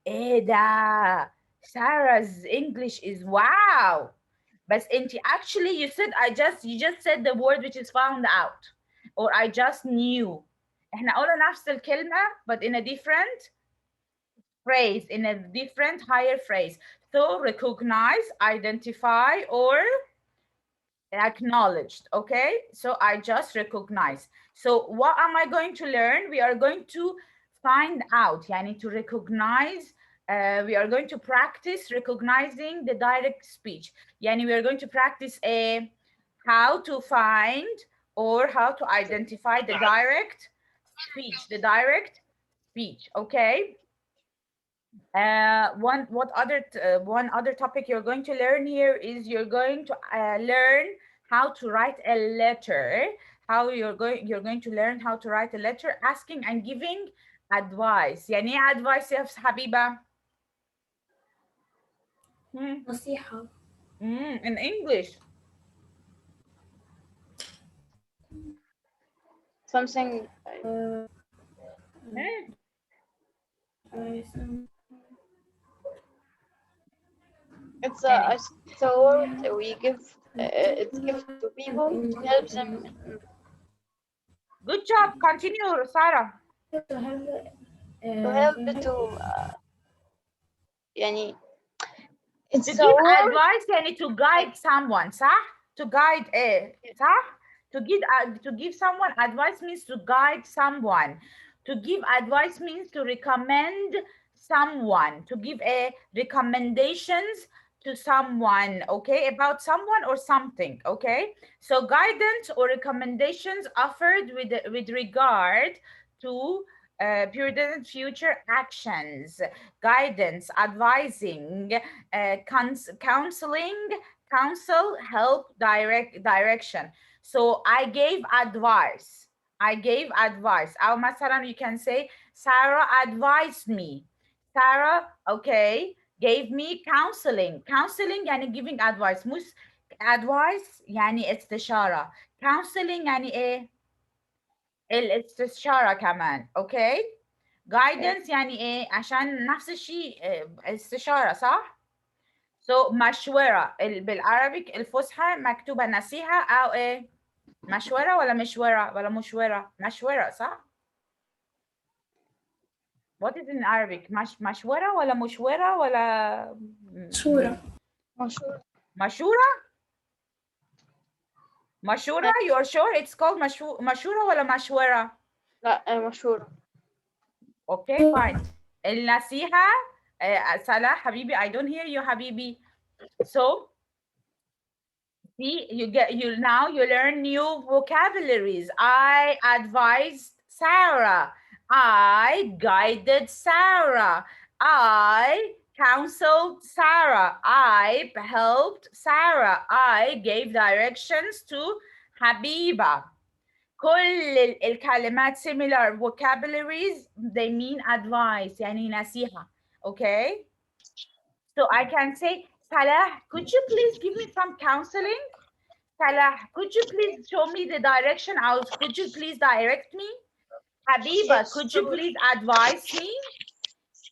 ايه ده؟ Sarah's English is wow. بس انت actually you just said the word which is found out or I just knew. احنا قلنا نفس الكلمة but in a different phrase, in a different higher phrase. So recognize, identify, or acknowledged. Okay, so I just recognize. So what am I going to learn? We are going to find out, yani to recognize. We are going to practice recognizing the direct speech. Yani we are going to practice a how to find or how to identify the direct speech, the direct speech. Okay. One other topic you're going to learn here is you're going to learn how to write a letter. How you're going to learn how to write a letter, asking and giving advice. يعني ايه advice يا حبيبة؟ نصيحة. In English. Something. Hmm. يعني It's a word we give. It's given to people to help them. good job. Continue, Sarah. To help to. يعني. To It's a give word. advice يعني to guide someone, صح? To guide ايه؟ صح? To give someone advice means to guide someone. To give advice means to recommend someone. To give a recommendations to someone, okay? About someone or something, okay? So guidance or recommendations offered with regard to present future actions, guidance, advising, counseling, counsel, help, direction. So I gave advice. I gave advice. أو مثلا you can say Sarah advised me. Sarah, okay, gave me counseling. Counseling يعني giving advice. مش advice يعني استشارة. Counseling يعني ايه؟ الاستشارة كمان. Okay. Guidance يعني ايه؟ عشان نفس الشيء استشارة صح؟ So مشورة بالعربي الفصحى مكتوبة نصيحة أو إيه؟ مشورة ولا مشورة ولا مشورة؟ مشورة صح؟ What is in Arabic؟ مشورة ولا مشورة ولا صورة. مشورة؟ مشورة؟ You are sure it's called مشورة ولا مشورة؟ لا مشهورة. Okay fine. النصيحة صلاح حبيبي I don't hear you حبيبي. So see, you learn new vocabularies. I advised Sarah. I guided Sarah. I counseled Sarah. I helped Sarah. I gave directions to Habiba. كل الكلمات similar vocabularies they mean advice يعني نصيحة. Okay? So I can say, Salah, could you please give me some counseling? Salah, could you please show me the direction? Could you please direct me? Habiba, could you please advise me?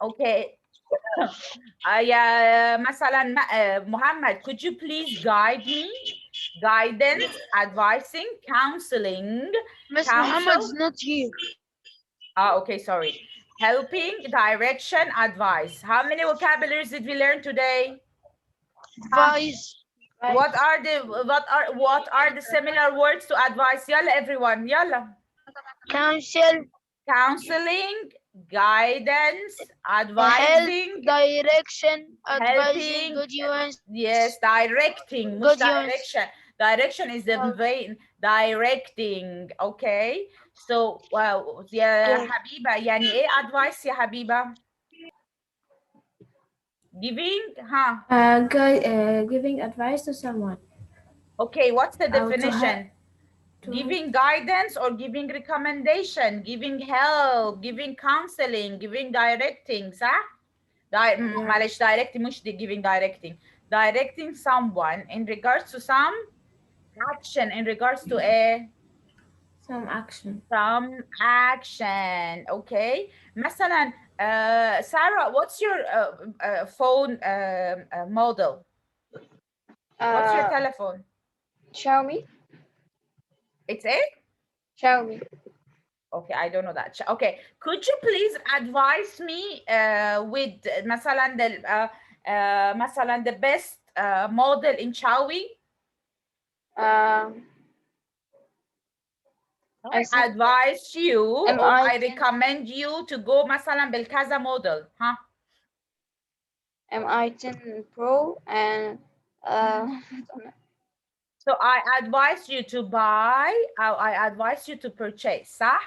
Okay. مثلا Muhammad, could you please guide me? Guidance, advising, counseling. Miss Muhammad's not here. Okay, sorry. Helping, direction, advice. How many vocabularies did we learn today? Vice. What are the similar words to advice? Yalla everyone, yalla. Counsel. Counseling, guidance, Help. advising, Direction. Advising. helping. Guidance. Yes, directing, مش direction. Direction is the vein. Directing, okay? So, يا حبيبة يعني ايه advice يا حبيبة? Giving, Giving advice to someone. Okay, what's the Or to definition? Giving guidance or giving recommendation, giving help, giving counseling, giving directing, صح؟ معلش directing مش giving directing. Directing someone in regards to some action, in regards to some action. some action, okay? مثلا Sarah, what's your phone model? What's your Uh, telephone? Xiaomi. It's a? Xiaomi. Okay, I don't know that. Okay, could you please advise me with مثلا مثلا the best model in Xiaomi? Um, I I think advise you or I MI10. recommend you to go مثلا بالكذا model, huh? MI10 Pro and I don't know. So I advise you to buy, I advise you to purchase, صح?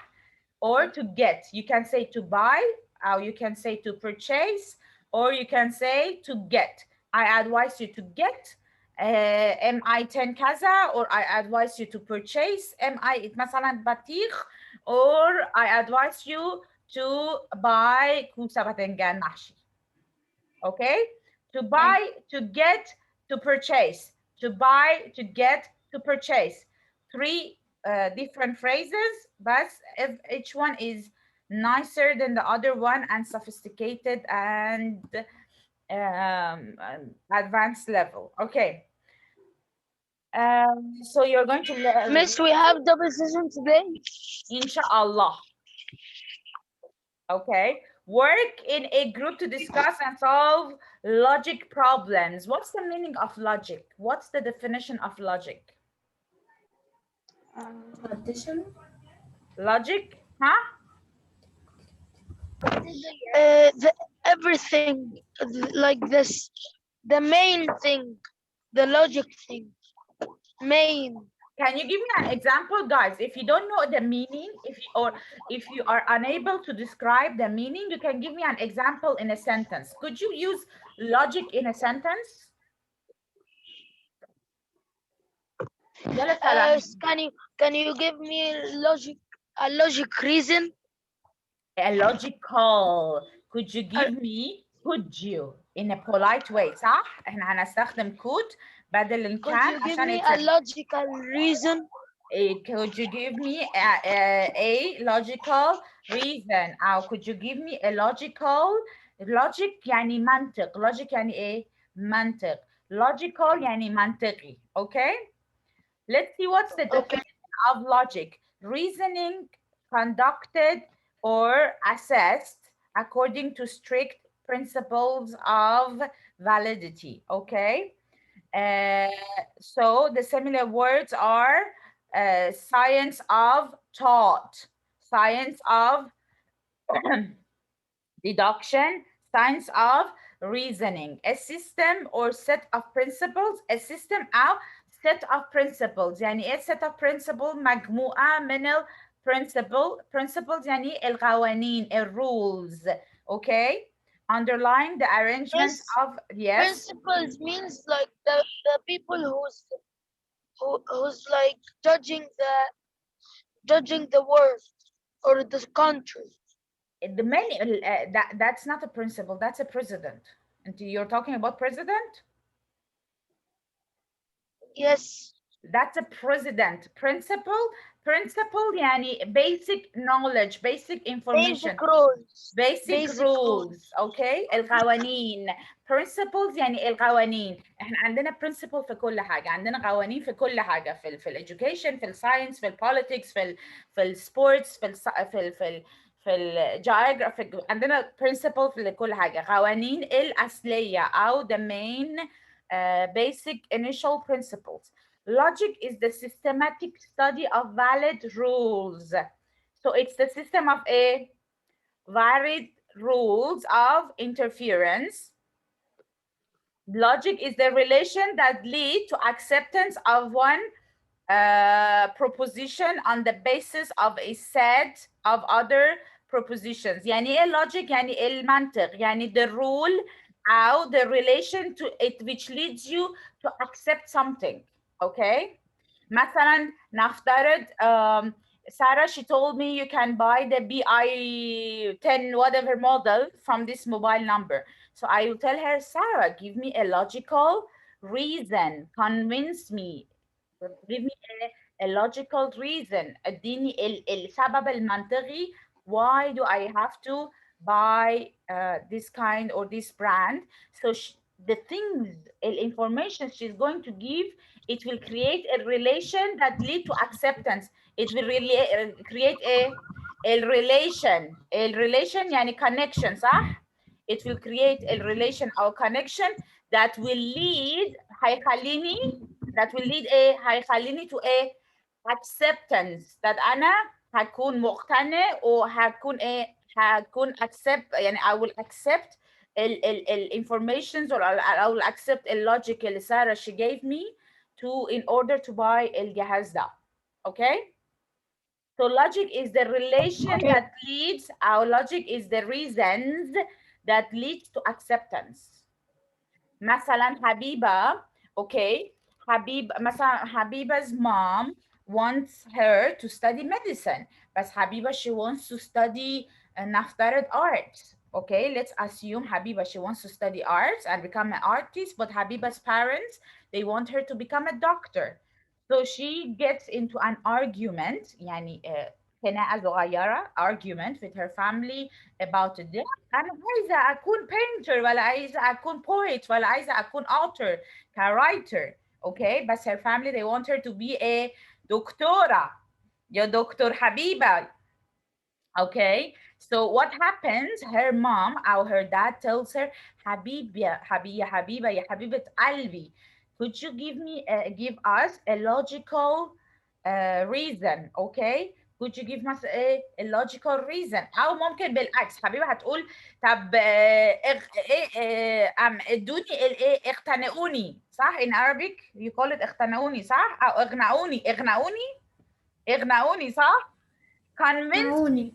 Or to get. You can say to buy, or you can say to purchase, or you can say to get. I advise you to get MI10 كذا, or I advise you to purchase MI مثلا بطيخ, or I advise you to buy كوسة باذنجان محشي. Okay, to buy, to get, to purchase, to buy, to get, to purchase. Three different phrases, but if each one is nicer than the other one and sophisticated and advanced level. Okay, so you're going to learn, Miss, we have double session today. inshallah. Okay, work in a group to discuss and solve logic problems. What's the meaning of logic? What's the definition of logic? Addition. Logic, huh? Everything like this, the main thing, the logic thing, main. Can you give me an example, guys? If you don't know the meaning, if you are unable to describe the meaning, you can give me an example in a sentence. Could you use logic in a sentence? يلا سلام. Can you give me a logic reason? A logical. Could you give me, could you in a polite way, صح؟ احنا هنستخدم could بدل إن Could كان you give عشان me it's a logical reason? could you give me a logical reason أو could you give me a logical logic يعني منطق logic يعني إيه؟ منطق logical يعني منطقي. Okay, let's see what's the definition of logic. Reasoning conducted or assessed according to strict principles of validity. Okay, so the similar words are science of thought, science of deduction, science of reasoning, a system or set of principles, a system أو set of principles. يعني إيه set of principle؟ مجموعة من principles يعني القوانين rules. Okay, underlying the arrangements Yes. of, yes, Principles means like the people who's like judging the world or the country. the many that's not a principle, that's a president. And you're talking about president? Yes. That's a president. Principle يعني basic knowledge, basic information, Basic rules. basic rules. Okay, القوانين. Principles يعني القوانين. احنا عندنا principle في كل حاجة، عندنا قوانين في كل حاجة، في education، في science، في politics، في sports، في geography. عندنا principle في كل حاجة. قوانين الأصلية أو the main basic initial principles. Logic is the systematic study of valid rules. So it's the system of a valid rules of interference. Logic is the relation that lead to acceptance of one proposition on the basis of a set of other propositions. يعني ايه logic؟ يعني المنطق، يعني the rule or the relation to it which leads you to accept something. Okay, مثلا نفترض Sarah, she told me you can buy the BI10 whatever model from this mobile number. So I will tell her, Sarah, give me a logical reason, convince me, give me a logical reason. اديني السبب المنطقي. Why do I have to buy this kind or this brand. So the things, information she's going to give, it will create a relation that lead to acceptance. It will really create a relation يعني connection صح. It will create a relation or connection that will lead هيخليني that will lead هيخليني to acceptance that أنا هكون مقتنع وهكون هكون accept يعني I will accept ال informations or I will accept the logic اللي سارة she gave me to in order to buy الجهاز ده. Okay? So logic is the relation that leads, our logic is the reasons that leads to acceptance. مثلا حبيبة, okay, مثلا حبيبة mom wants her to study medicine. بس حبيبة she wants to study نفترض art. Okay, let's assume Habiba, she wants to study arts and become an artist, but Habiba's parents, they want her to become a doctor. So she gets into an argument, يعني خناقة صغيرة, argument with her family about this. أنا عايزة أكون painter ولا عايزة أكون poet ولا عايزة أكون author كwriter. Okay, بس her family, they want her to be a دكتورة. يا دكتور حبيبة. Okay, so what happens? Her mom or her dad tells her, Habiba, Habiba, ya Habibat Alvi, could you give us a logical reason? Okay, could you give us a logical reason؟ أو ممكن بالعكس حبيبة هتقول طب ادوني اقتنعوني صح؟ In Arabic you call it اقتنعوني صح؟ أو اغنعوني صح؟ Convince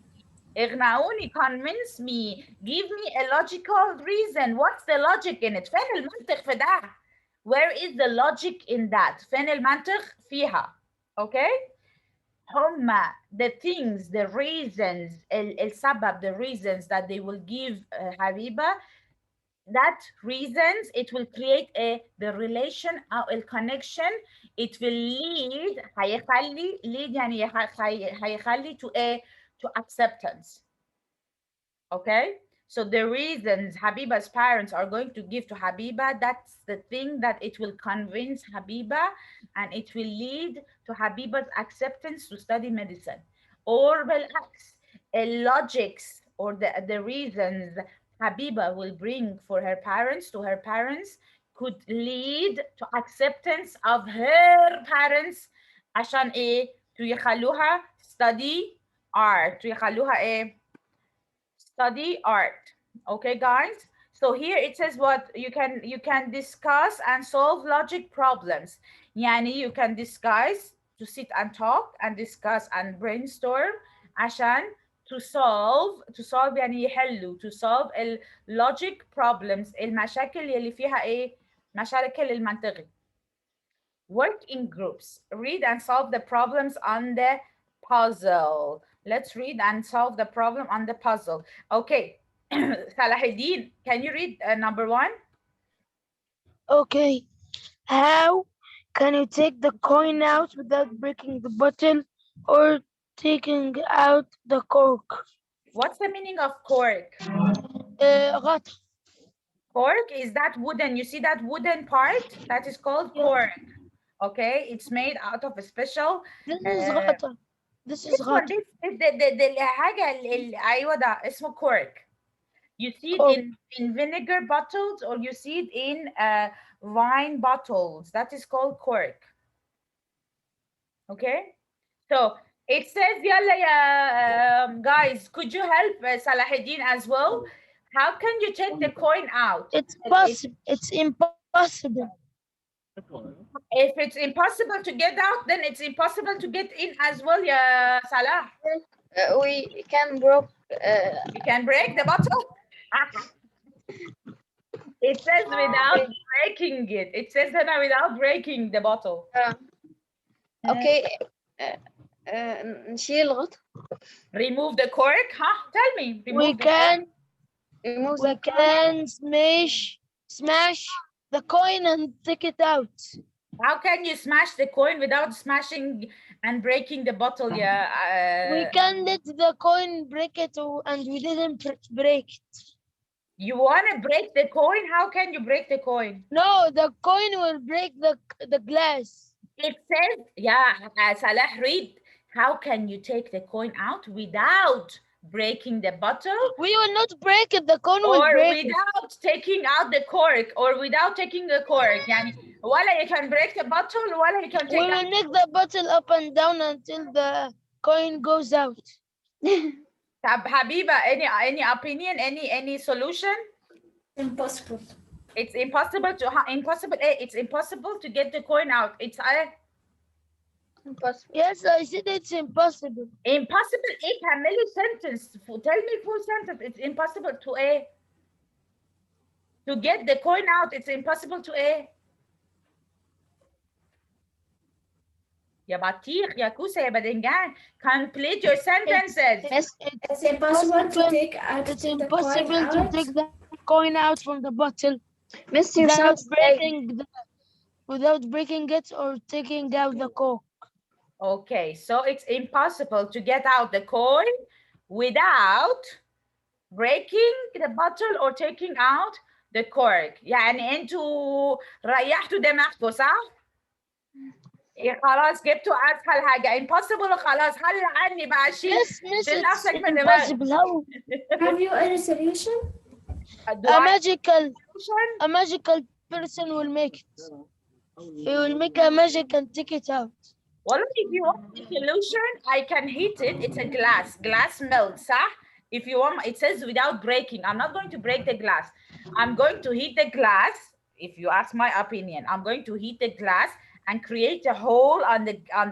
اغنعوني, convince me, give me a logical reason. What's the logic in it? فين المنطق في ده? Where is the logic in that? فين المنطق فيها? Okay? هما the things, the reasons, السبب, the reasons that they will give حبيبة, that reasons, it will create the relation أو connection, it will lead هيخلي lead يعني هيخلي to acceptance. Okay, so the reasons Habiba's parents are going to give to Habiba, that's the thing that it will convince Habiba and it will lead to Habiba's acceptance to study medicine. Or بالعكس, logics or the reasons Habiba will bring for her parents to her parents could lead to acceptance of her parents عشان to يخلوها study art, to يخلوها study art. Okay, guys, so here it says what you can discuss and solve logic problems. Yani you can discuss, to sit and talk and discuss and brainstorm عشان to solve يعني يحلوا, to solve logic problems, المشاكل اللي فيها مشاكل المنطقي. Work in groups, read and solve the problems on the puzzle. Let's read and solve the problem on the puzzle. Okay, Salahuddin, can you read number 1? Okay. How can you take the coin out without breaking the bottle or taking out the cork? What's the meaning of cork? غطا. Cork is that wooden, you see that wooden part? That is called cork. Okay, it's made out of a special This is غطا. This is this one, غطا. this الحاجة أيوة ده اسمه cork. You see it in vinegar bottles or you see it in wine bottles. That is called cork. Okay, so it says يلا يا guys, could you help Salahuddin as well? How can you take the coin out? It's possible. It's impossible. If it's impossible to get out, then it's impossible to get in as well, ya Salah. We can break. You can break the bottle. It says without breaking it. It says that without breaking the bottle. Okay. نشيل الغطا. Remove the cork, huh? Tell me. We can smash the coin and take it out. How can you smash the coin without smashing and breaking the bottle. Yeah. We can let the coin break it and we didn't break it. You want to break the coin? How can you break the coin? No, the coin will break the glass. It says, yeah, Salah, read. How can you take the coin out without breaking the bottle We will not break it, the coin will or break it. without taking out the cork or without taking the cork? يعني ولا you can break the bottle ولا you can We take out. will make the bottle up and down until the coin goes out. طب حبيبة, any opinion, any solution? Impossible. It's impossible to it's impossible to get the coin out. It's Impossible. Yes, I said it's impossible. impossible. كملي sentence. Tell me full sentence. It's impossible to to get the coin out. It's impossible to يا بطيخ يا كوسة يا بدنجان. Complete your sentences. It's impossible to take out It's the coin impossible to out. take the coin out from the bottle Miss, your without sound breaking it or taking out the cork. Okay, so it's impossible to get out the coin without breaking the bottle or taking out the cork. يعني انتوا ريحتوا دماغكم صح؟ إيه خلاص جبتوا اسهل حاجة impossible خلاص حل عني بقى شيل Yes, miss, شيل it's نفسك من دماغك. impossible. How? Have you any solution? Do I have A magical person will make it. He will make a magic and take it out. Well, if you want the solution, I can heat it. It's a glass. Glass melts, huh? If you want, it says without breaking. I'm not going to break the glass. I'm going to heat the glass. If you ask my opinion, I'm going to heat the glass and create a hole on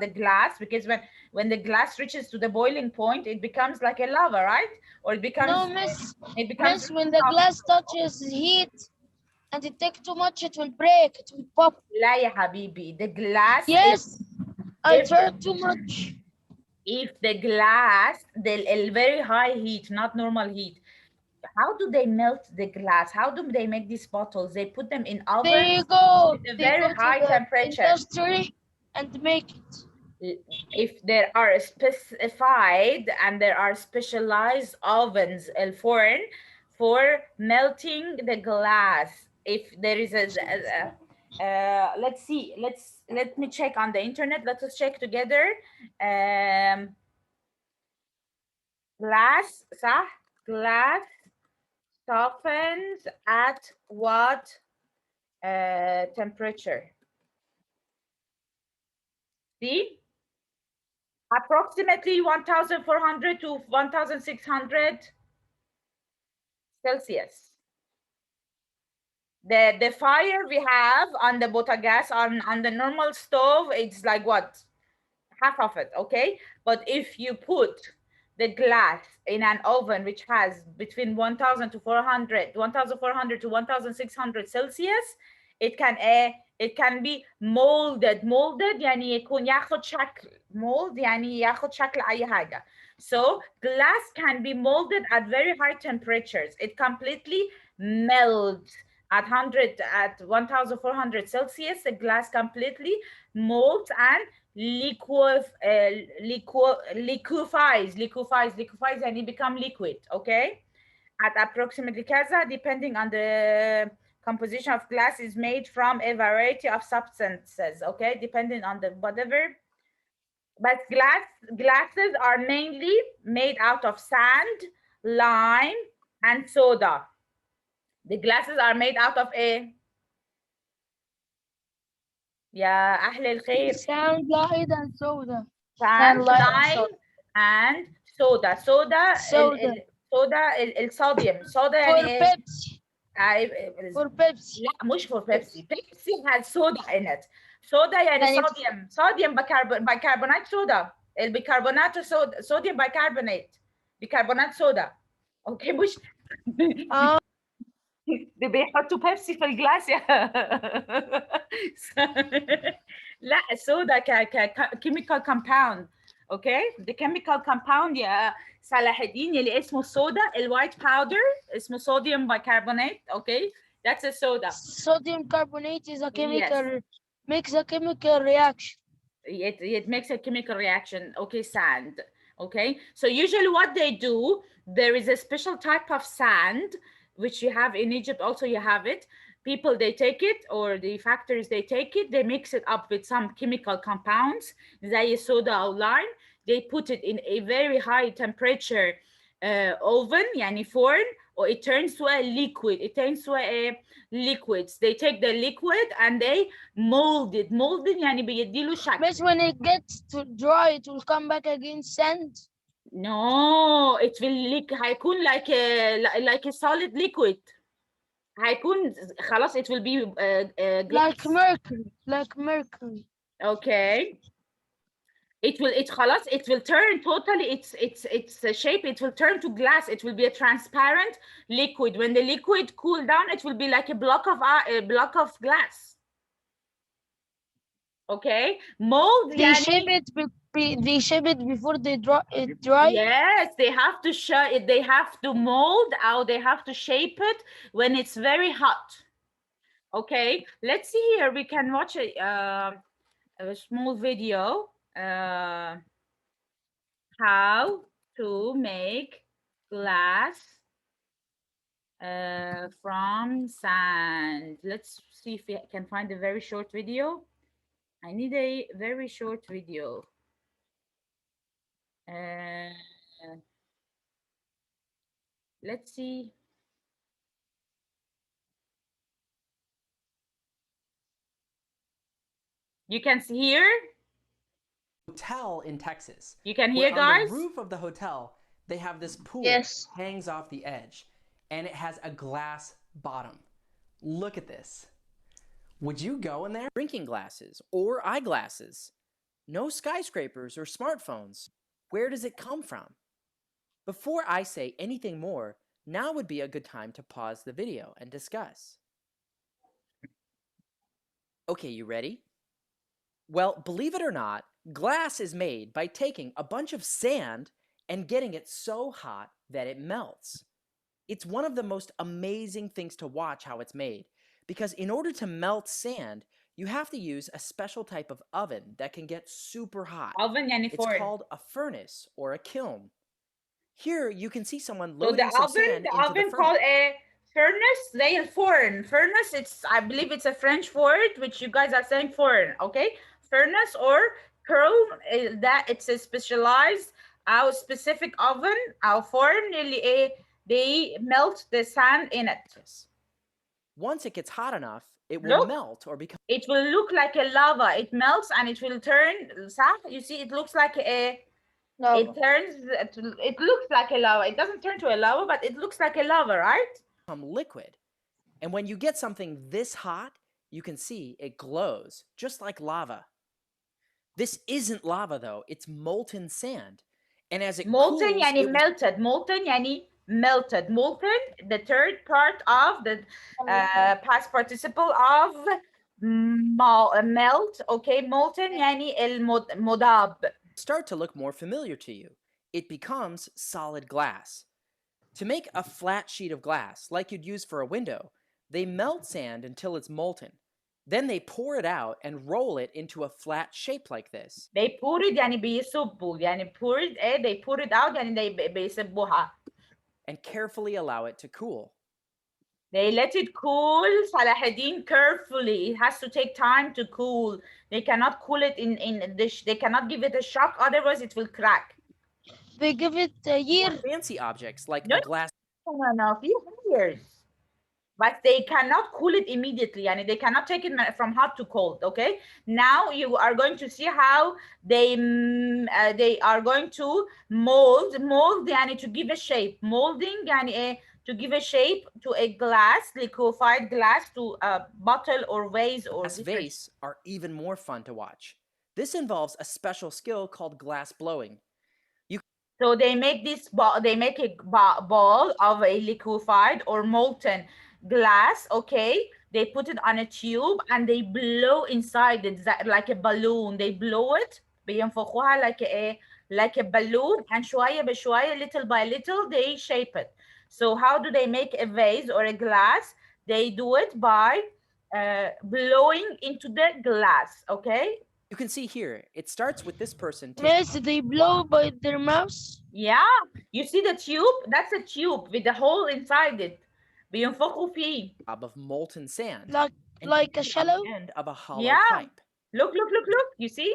the glass, because when the glass reaches to the boiling point, it becomes like a lava, right? Or it becomes No, miss. it becomes Miss, when the glass touches heat and it takes too much, it will break. It will pop. لا يا حبيبي. The glass Yes, I if- tried too much. if the glass, the very high heat, not normal heat, how do they melt the glass? How do they make these bottles? They put them in ovens They go with a very high to the temperature. industry and make it. If there are specified and there are specialized ovens, الفرن, for melting the glass. If there is let's see, let me check on the internet. Let us check together. Glass, صح? Glass softens at what temperature? See? Approximately 1,400 to 1,600 Celsius. The fire we have on the botagas, on the normal stove, it's like what? Half of it, okay? But if you put the glass in an oven which has between 1,000 to 400, 1,400 to 1,600 Celsius, it can be molded. يعني يكون ياخد شكل mold يعني ياخد شكل أي حاجة. So glass can be molded at very high temperatures. It completely melts at 1,400 Celsius. The glass completely molds and liquefies and it become liquid, okay? At approximately كذا, depending on the composition of glass, is made from a variety of substances, okay? Depending on the whatever. But glasses are mainly made out of sand, lime, and soda. The glasses are made out of a يا أهل الخير. Sand, light, and soda. Sand, lime, lime, and soda. Soda. الصوديوم. soda For يعني Pepsi. For Pepsi. لا مش for Pepsi. Pepsi has soda in it. soda يعني صوديوم bicarbonate soda. البيكربونات صوديوم bicarbonate. بيكربونات صودا. اوكي مش دي بيحطوا بيبسي في الجلاس يا لا الصودا كيميكال كومباوند. اوكي the chemical compound يا صلاح الدين اللي اسمه الصودا الوايت باودر اسمه صوديوم بايكربونات. اوكي that's a soda. Sodium carbonate is a chemical, makes a chemical reaction. it makes a chemical reaction. Okay, sand. Okay, so usually what they do, there is a special type of sand which you have in Egypt. Also, you have it. People they take it, or the factories they take it. They mix it up with some chemical compounds, زي soda or lime. They put it in a very high temperature oven, يعني فرن, or it turns to a liquid. It turns to a liquids. They take the liquid and they mold it. Mold it يعني بيديله شكل. But when it gets to dry, it will come back again sand. No, it will هيكون like a solid liquid. هيكون خلاص it will be Like glass. mercury. Like mercury. Okay. It خلاص it will turn totally its shape. It will turn to glass. It will be a transparent liquid. When the liquid cool down, it will be like a block of glass. Okay, mold They shape it. They shape it before they dry. Yes, they have to show it. They have to mold out. They have to shape it when it's very hot. Okay, let's see here. We can watch a small video. How to make glass from sand. Let's see if we can find a very short video. I need a very short video. Let's see. You can see here. Hotel in Texas. You can where hear, guys? On the roof of the hotel, they have this pool Yes. hangs off the edge, and it has a glass bottom. Look at this. Would you go in there? Drinking glasses or eyeglasses. No skyscrapers or smartphones. Where does it come from? Before I say anything more, now would be a good time to pause the video and discuss. Okay, you ready? Well, believe it or not, glass is made by taking a bunch of sand and getting it so hot that it melts. It's one of the most amazing things to watch how it's made, because in order to melt sand, you have to use a special type of oven that can get super hot. Oven يعني It's فرن. called a furnace or a kiln. Here you can see someone So loading some sand the into oven the called furnace. a furnace. زي الفرن. Furnace, I believe it's a French word, which you guys are saying foreign, okay? Furnace or kiln, that it's a specialized our specific oven, our فرن اللي they melt the sand in it. Once it gets hot enough, it will Look. melt or become It will look like a lava. It melts and it will turn, صح? You see, it looks like a Lava. it turns it looks like a lava. It doesn't turn to a lava, but it looks like a lava, right? liquid. And when you get something this hot, you can see it glows, just like lava. This isn't lava though, it's molten sand. And as it Molten cools, يعني it will melted. Molten يعني melted. Molten, the third part of the past participle of melt. Okay, molten يعني المضاب. start to look more familiar to you. It becomes solid glass. To make a flat sheet of glass, like you'd use for a window, they melt sand until it's molten. Then they pour it out and roll it into a flat shape like this. They pour it يعني بيصبوا يعني pour it they pour it out يعني they بيصبوها. And carefully allow it to cool. They let it cool, Salahuddin, carefully. It has to take time to cool. They cannot cool it they cannot give it a shock, otherwise it will crack. They give it a year. Fancy objects like No, a glass no, few years. But they cannot cool it immediately, and they cannot take it from hot to cold. Okay. Now you are going to see how they are going to mold, يعني to give a shape. Molding يعني to give a shape to a glass, liquefied glass, to a bottle or vase or vase are even more fun to watch. This involves a special skill called glass blowing. So they make this ball. They make a ball of a liquefied or molten glass. Okay, they put it on a tube and they blow inside it like a balloon. They blow it بينفخوها like a balloon, and شوية بشوية, little by little, they shape it. So how do they make a vase or a glass? They do it by blowing into the glass. Okay, You can see here, it starts with this person Miss, they blow by their mouth. Yeah, you see the tube? That's a tube with a hole inside it. بينفخوا فيه. of molten sand Like and like keep a it on the shallow. end of a hollow Yeah. pipe. Look, look, look, look. You see?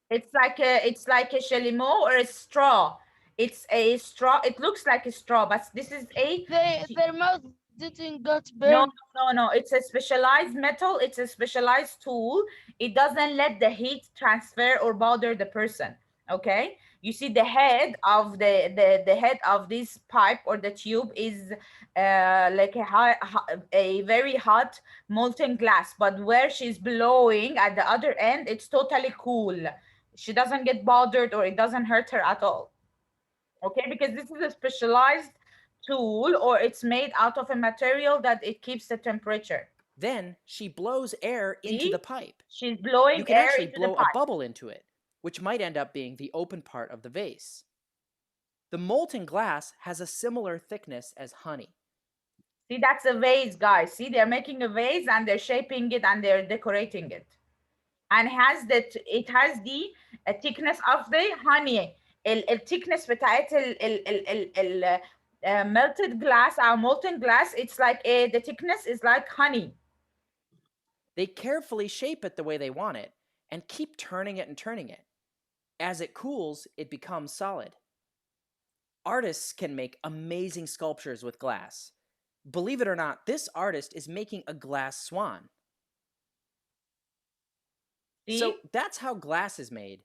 It's like a chalumeau or a straw. It's a straw. It looks like a straw, but this is a Their mouth didn't got no, burned. no, no. It's a specialized metal. It's a specialized tool. It doesn't let the heat transfer or bother the person. Okay. You see the head of the head of this pipe or the tube is like a very hot molten glass, but where she's blowing at the other end, it's totally cool. She doesn't get bothered or it doesn't hurt her at all. Okay, because this is a specialized tool or it's made out of a material that it keeps the temperature. Then she blows air into See? the pipe. She's blowing You can air actually into the blow a pipe. bubble into it, which might end up being the open part of the vase. The molten glass has a similar thickness as honey. See, that's a vase, guys. See, they're making a vase and they're shaping it and they're decorating it. And it has the thickness of the honey. الثيكنس بتاعت ال melted glass or molten glass, it's like the thickness is like honey. They carefully shape it the way they want it and keep turning it and turning it. As it cools, it becomes solid. Artists can make amazing sculptures with glass. Believe it or not, this artist is making a glass swan. See? So that's how glass is made.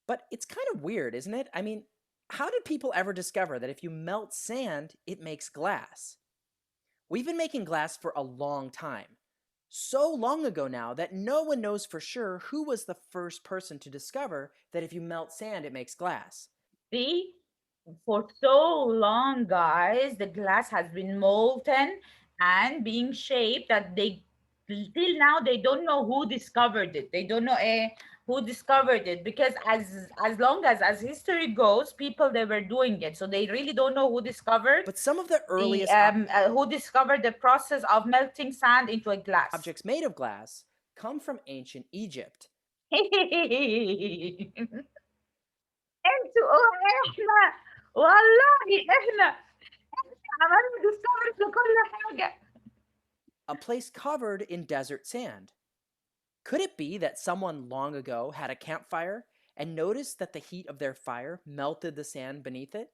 But it's kind of weird, isn't it? I mean, how did people ever discover that if you melt sand, it makes glass? We've been making glass for a long time. So long ago now that no one knows for sure who was the first person to discover that if you melt sand, it makes glass. See, for so long, guys, the glass has been molten and being shaped that they till now they don't know who discovered it. They don't know who discovered it because as long as history goes, people they were doing it, so they really don't know who discovered But some of the earliest who discovered the process of melting sand into a glass. objects made of glass come from ancient Egypt. انتوا احنا والله احنا عملنا ديسكفري في كل حاجه. A place covered in desert sand. Could it be that someone long ago had a campfire and noticed that the heat of their fire melted the sand beneath it?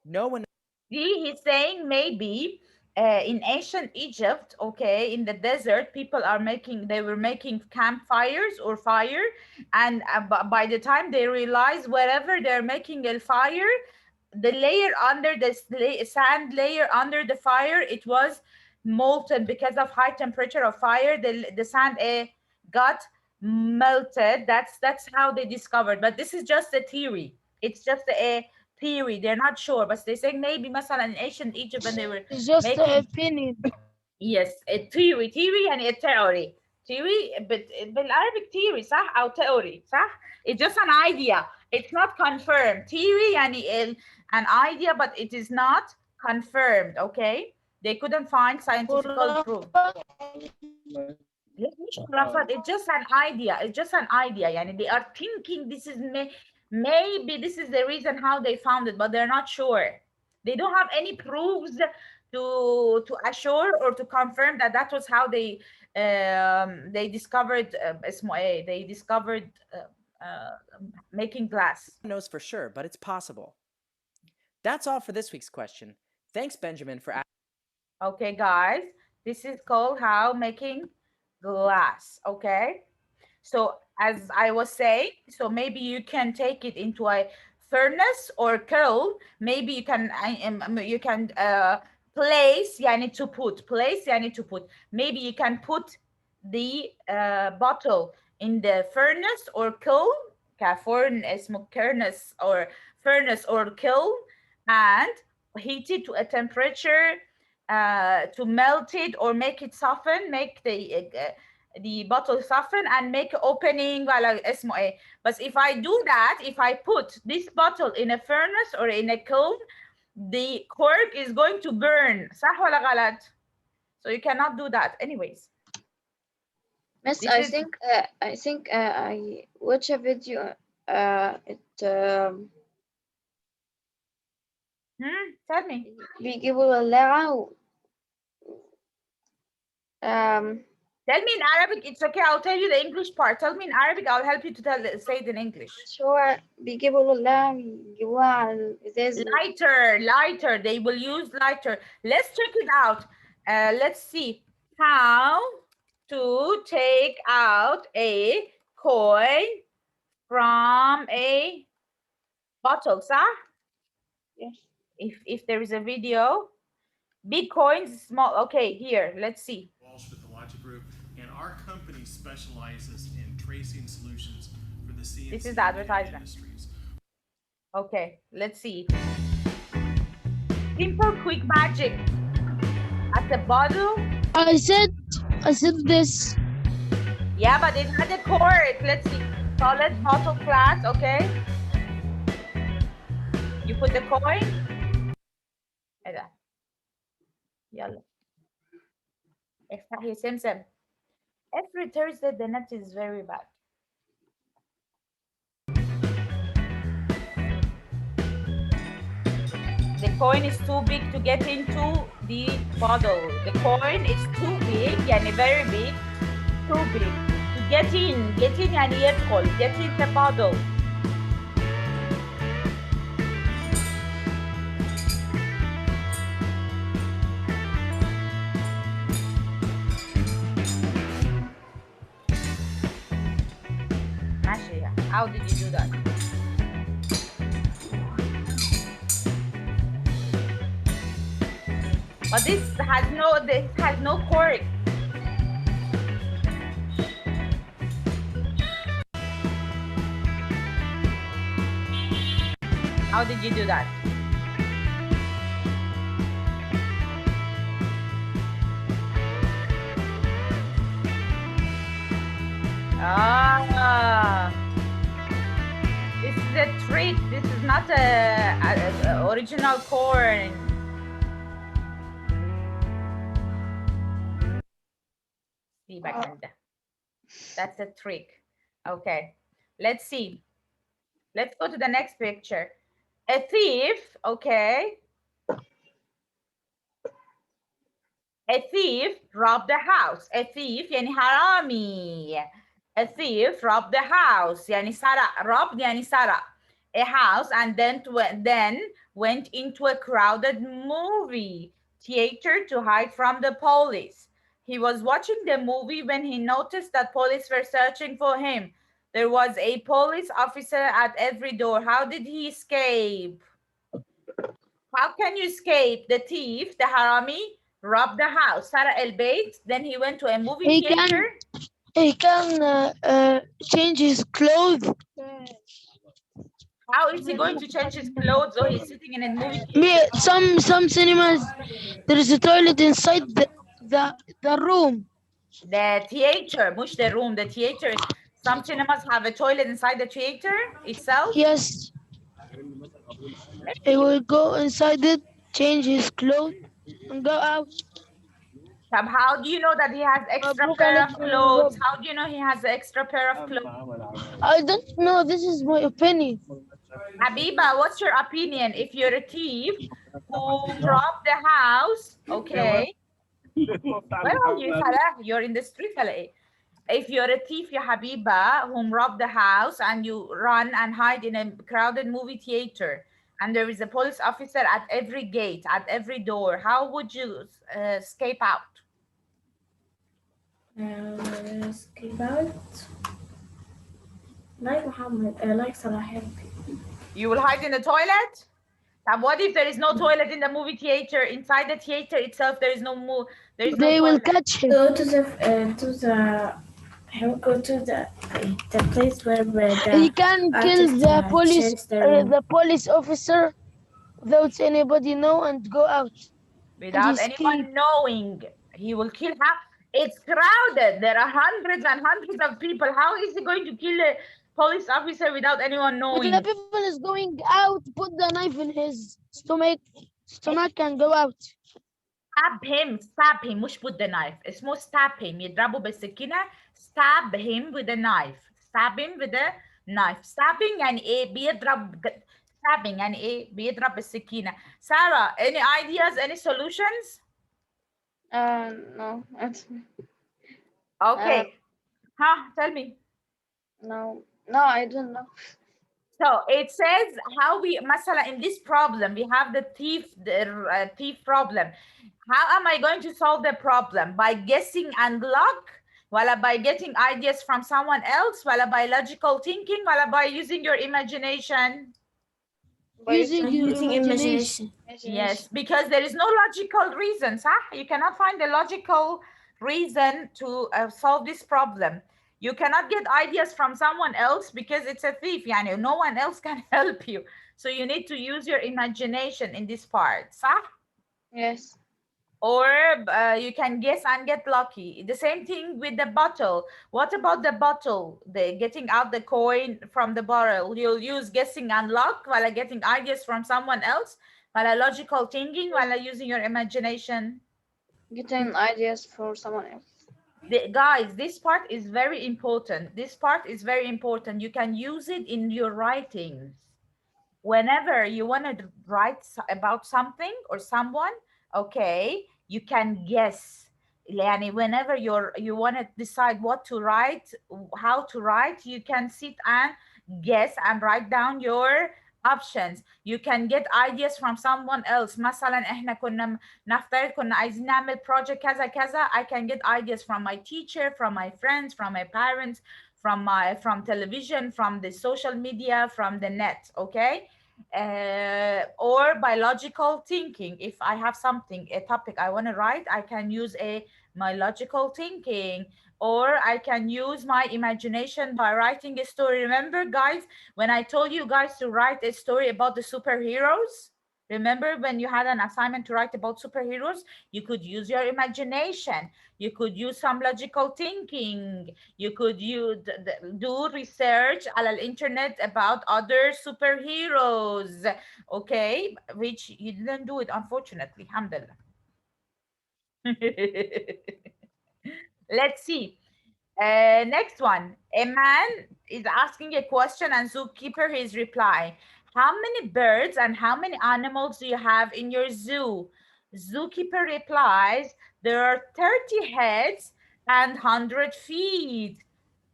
No one. See, he's saying maybe in ancient Egypt, okay, in the desert, they were making campfires or fire, and by the time they realize wherever they're making a fire, the layer under the sand layer under the fire, it was molten because of high temperature of fire. The sand got melted. That's how they discovered. But this is just a theory. It's just a theory. They're not sure, but they say maybe مثلا in ancient Egypt when they were It's just making an opinion. yes a theory and a theory but بالعربي theory صح أو theory صح. It's just an idea. It's not confirmed. Theory يعني an idea, but it is not confirmed. Okay, they couldn't find scientific proof. مش خرافات. It's just an idea. It's just an idea. يعني they are thinking this is maybe this is the reason how they found it, but they're not sure. They don't have any proofs to assure or to confirm that that was how they discovered اسمه ايه they discovered making glass. knows for sure, but it's possible. That's all for this week's question. Thanks, Benjamin, for asking. Okay, guys, this is called how making glass. Okay, so as I was saying, so maybe you can take it into a furnace or kiln. Maybe you can place يعني to put place يعني to put. Maybe you can put the bottle in the furnace or kiln كفرن اسمه furnace or kiln and heat it to a temperature to melt it or make it soften, make the bottle soften and make opening على اسمه ايه. But if I do that, if I put this bottle in a furnace or in a kiln, the cork is going to burn. صح ولا غلط? So you cannot do that anyways. Miss, This is I think I watch a video. It tell me. بيجيبوا ولاعة Tell me in Arabic. It's okay. I'll tell you the English part. Tell me in Arabic. I'll help you to say it in English. مش هو بيجيبوا الولاعة ويجيبوها على الإزاز Lighter. They will use lighter. Let's check it out. Let's see how to take out a coin from a bottle, sir. Yes. If there is a video, big coins, small. Okay, here. Let's see. With the Logic Group, and our company specializes in tracing solutions for the CNC This is the advertisement. industries. Okay, let's see. Simple, quick magic. At the bottom. I said this. Yeah, but it had a cork. Let's see. Solid bottle glass, okay? You put the coin. ايه ده؟ يلا. افتحي سمسم. Every Thursday the net is very bad. The coin is too big to get into the bottle. The coin is too big, يعني very big, too big. To get in يعني يدخل, get in the bottle. ماشي. How did you do that? But this has no cork. How did you do that? Ah, this is a trick. This is not a original corn. That's a trick. Okay, let's see. Let's go to the next picture. A thief, okay. A thief robbed a house. A thief يعني حرامي. A thief robbed the house يعني سرق. Robbed يعني سرق. A house and then went into a crowded movie theater to hide from the police. He was watching the movie when he noticed that police were searching for him. There was a police officer at every door. How did he escape? How can you escape? The thief, the harami, robbed the house, سرق البيت, then he went to a movie theater. He can change his clothes. How is he going to change his clothes though he's sitting in a movie theater? Some cinemas, there is a toilet inside the room. The theater, مش the room, the theater. Some cinemas have a toilet inside the theater itself. Yes. He will go inside it, change his clothes, and go out. How do you know that he has extra pair of clothes? How do you know he has an extra pair of clothes? I don't know. This is my opinion. Habiba, what's your opinion? If you're a thief who robbed the house, okay. Where are you, Salah? You're in the street, Salah. If you're a thief, ya Habiba, whom robbed the house and you run and hide in a crowded movie theater, and there is a police officer at every gate, at every door, how would you escape out? Escape out. Like Muhammad, like Salah. You will hide in the toilet? And what if there is no toilet in the movie theater? Inside the theater itself, there is no They will catch him. Go to the he'll go to the place where He can kill the police officer without anybody know and go out. Without anyone knowing. He will kill her. It's crowded. There are hundreds and hundreds of people. How is he going to kill a police officer without anyone knowing? When the people is going out, put the knife in his stomach and go out. stab him مش with the knife. اسمه stab him. يضربه بالسكينة. Stab him with a knife. Stab him with a knife. Stabbing يعني ايه؟ بيضرب. Stabbing يعني ايه؟ بيضرب بالسكينة. Sarah, any ideas, any solutions? No. Okay. Tell me. No, I don't know. So it says how we, مثلا in this problem, we have the thief problem. How am I going to solve the problem? By guessing and luck? Wala by getting ideas from someone else? Wala by logical thinking? Wala by using your imagination? By Using your Using imagination. Yes, because there is no logical reason, you cannot find a logical reason to solve this problem. You cannot get ideas from someone else because it's a thief. Yani, no one else can help you. So you need to use your imagination in this part, صح? Yes. Or you can guess and get lucky. The same thing with the bottle. What about the bottle? The getting out the coin from the bottle. You'll use guessing and luck while getting ideas from someone else, while logical thinking, while using your imagination. Getting ideas for someone else. Guys, this part is very important. This part is very important. You can use it in your writings. Whenever you want to write about something or someone, okay, you can guess. Yani, whenever you want to decide what to write, how to write, you can sit and guess and write down your options. You can get ideas from someone else. مثلا احنا كنا نفترض كنا عايزين نعمل project كذا كذا. I can get ideas from my teacher, from my friends, from my parents, from television, from the social media, from the net, okay? Or biological thinking. If I have something, a topic I want to write, I can use my logical thinking, or I can use my imagination by writing a story. Remember, guys, when I told you guys to write a story about the superheroes? Remember when you had an assignment to write about superheroes? You could use your imagination. You could use some logical thinking. You could do research on the internet about other superheroes. Okay, which you didn't do it, unfortunately. Alhamdulillah. Let's see. Next one. A man is asking a question and zookeeper is replying. How many birds and how many animals do you have in your zoo? Zookeeper replies, there are 30 heads and 100 feet.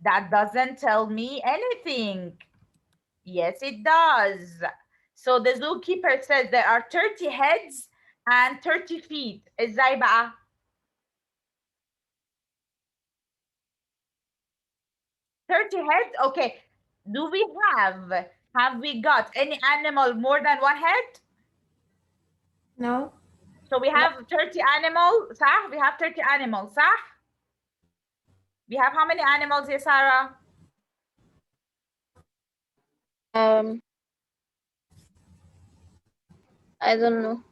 That doesn't tell me anything. Yes, it does. So the zookeeper says there are 30 heads and 30 feet. ازاي بقى؟ 30 heads? Okay. Do we have we got any animal more than one head? No. So we have 30 animals, صح? We have 30 animals, صح? We have how many animals here, Sarah? I don't know.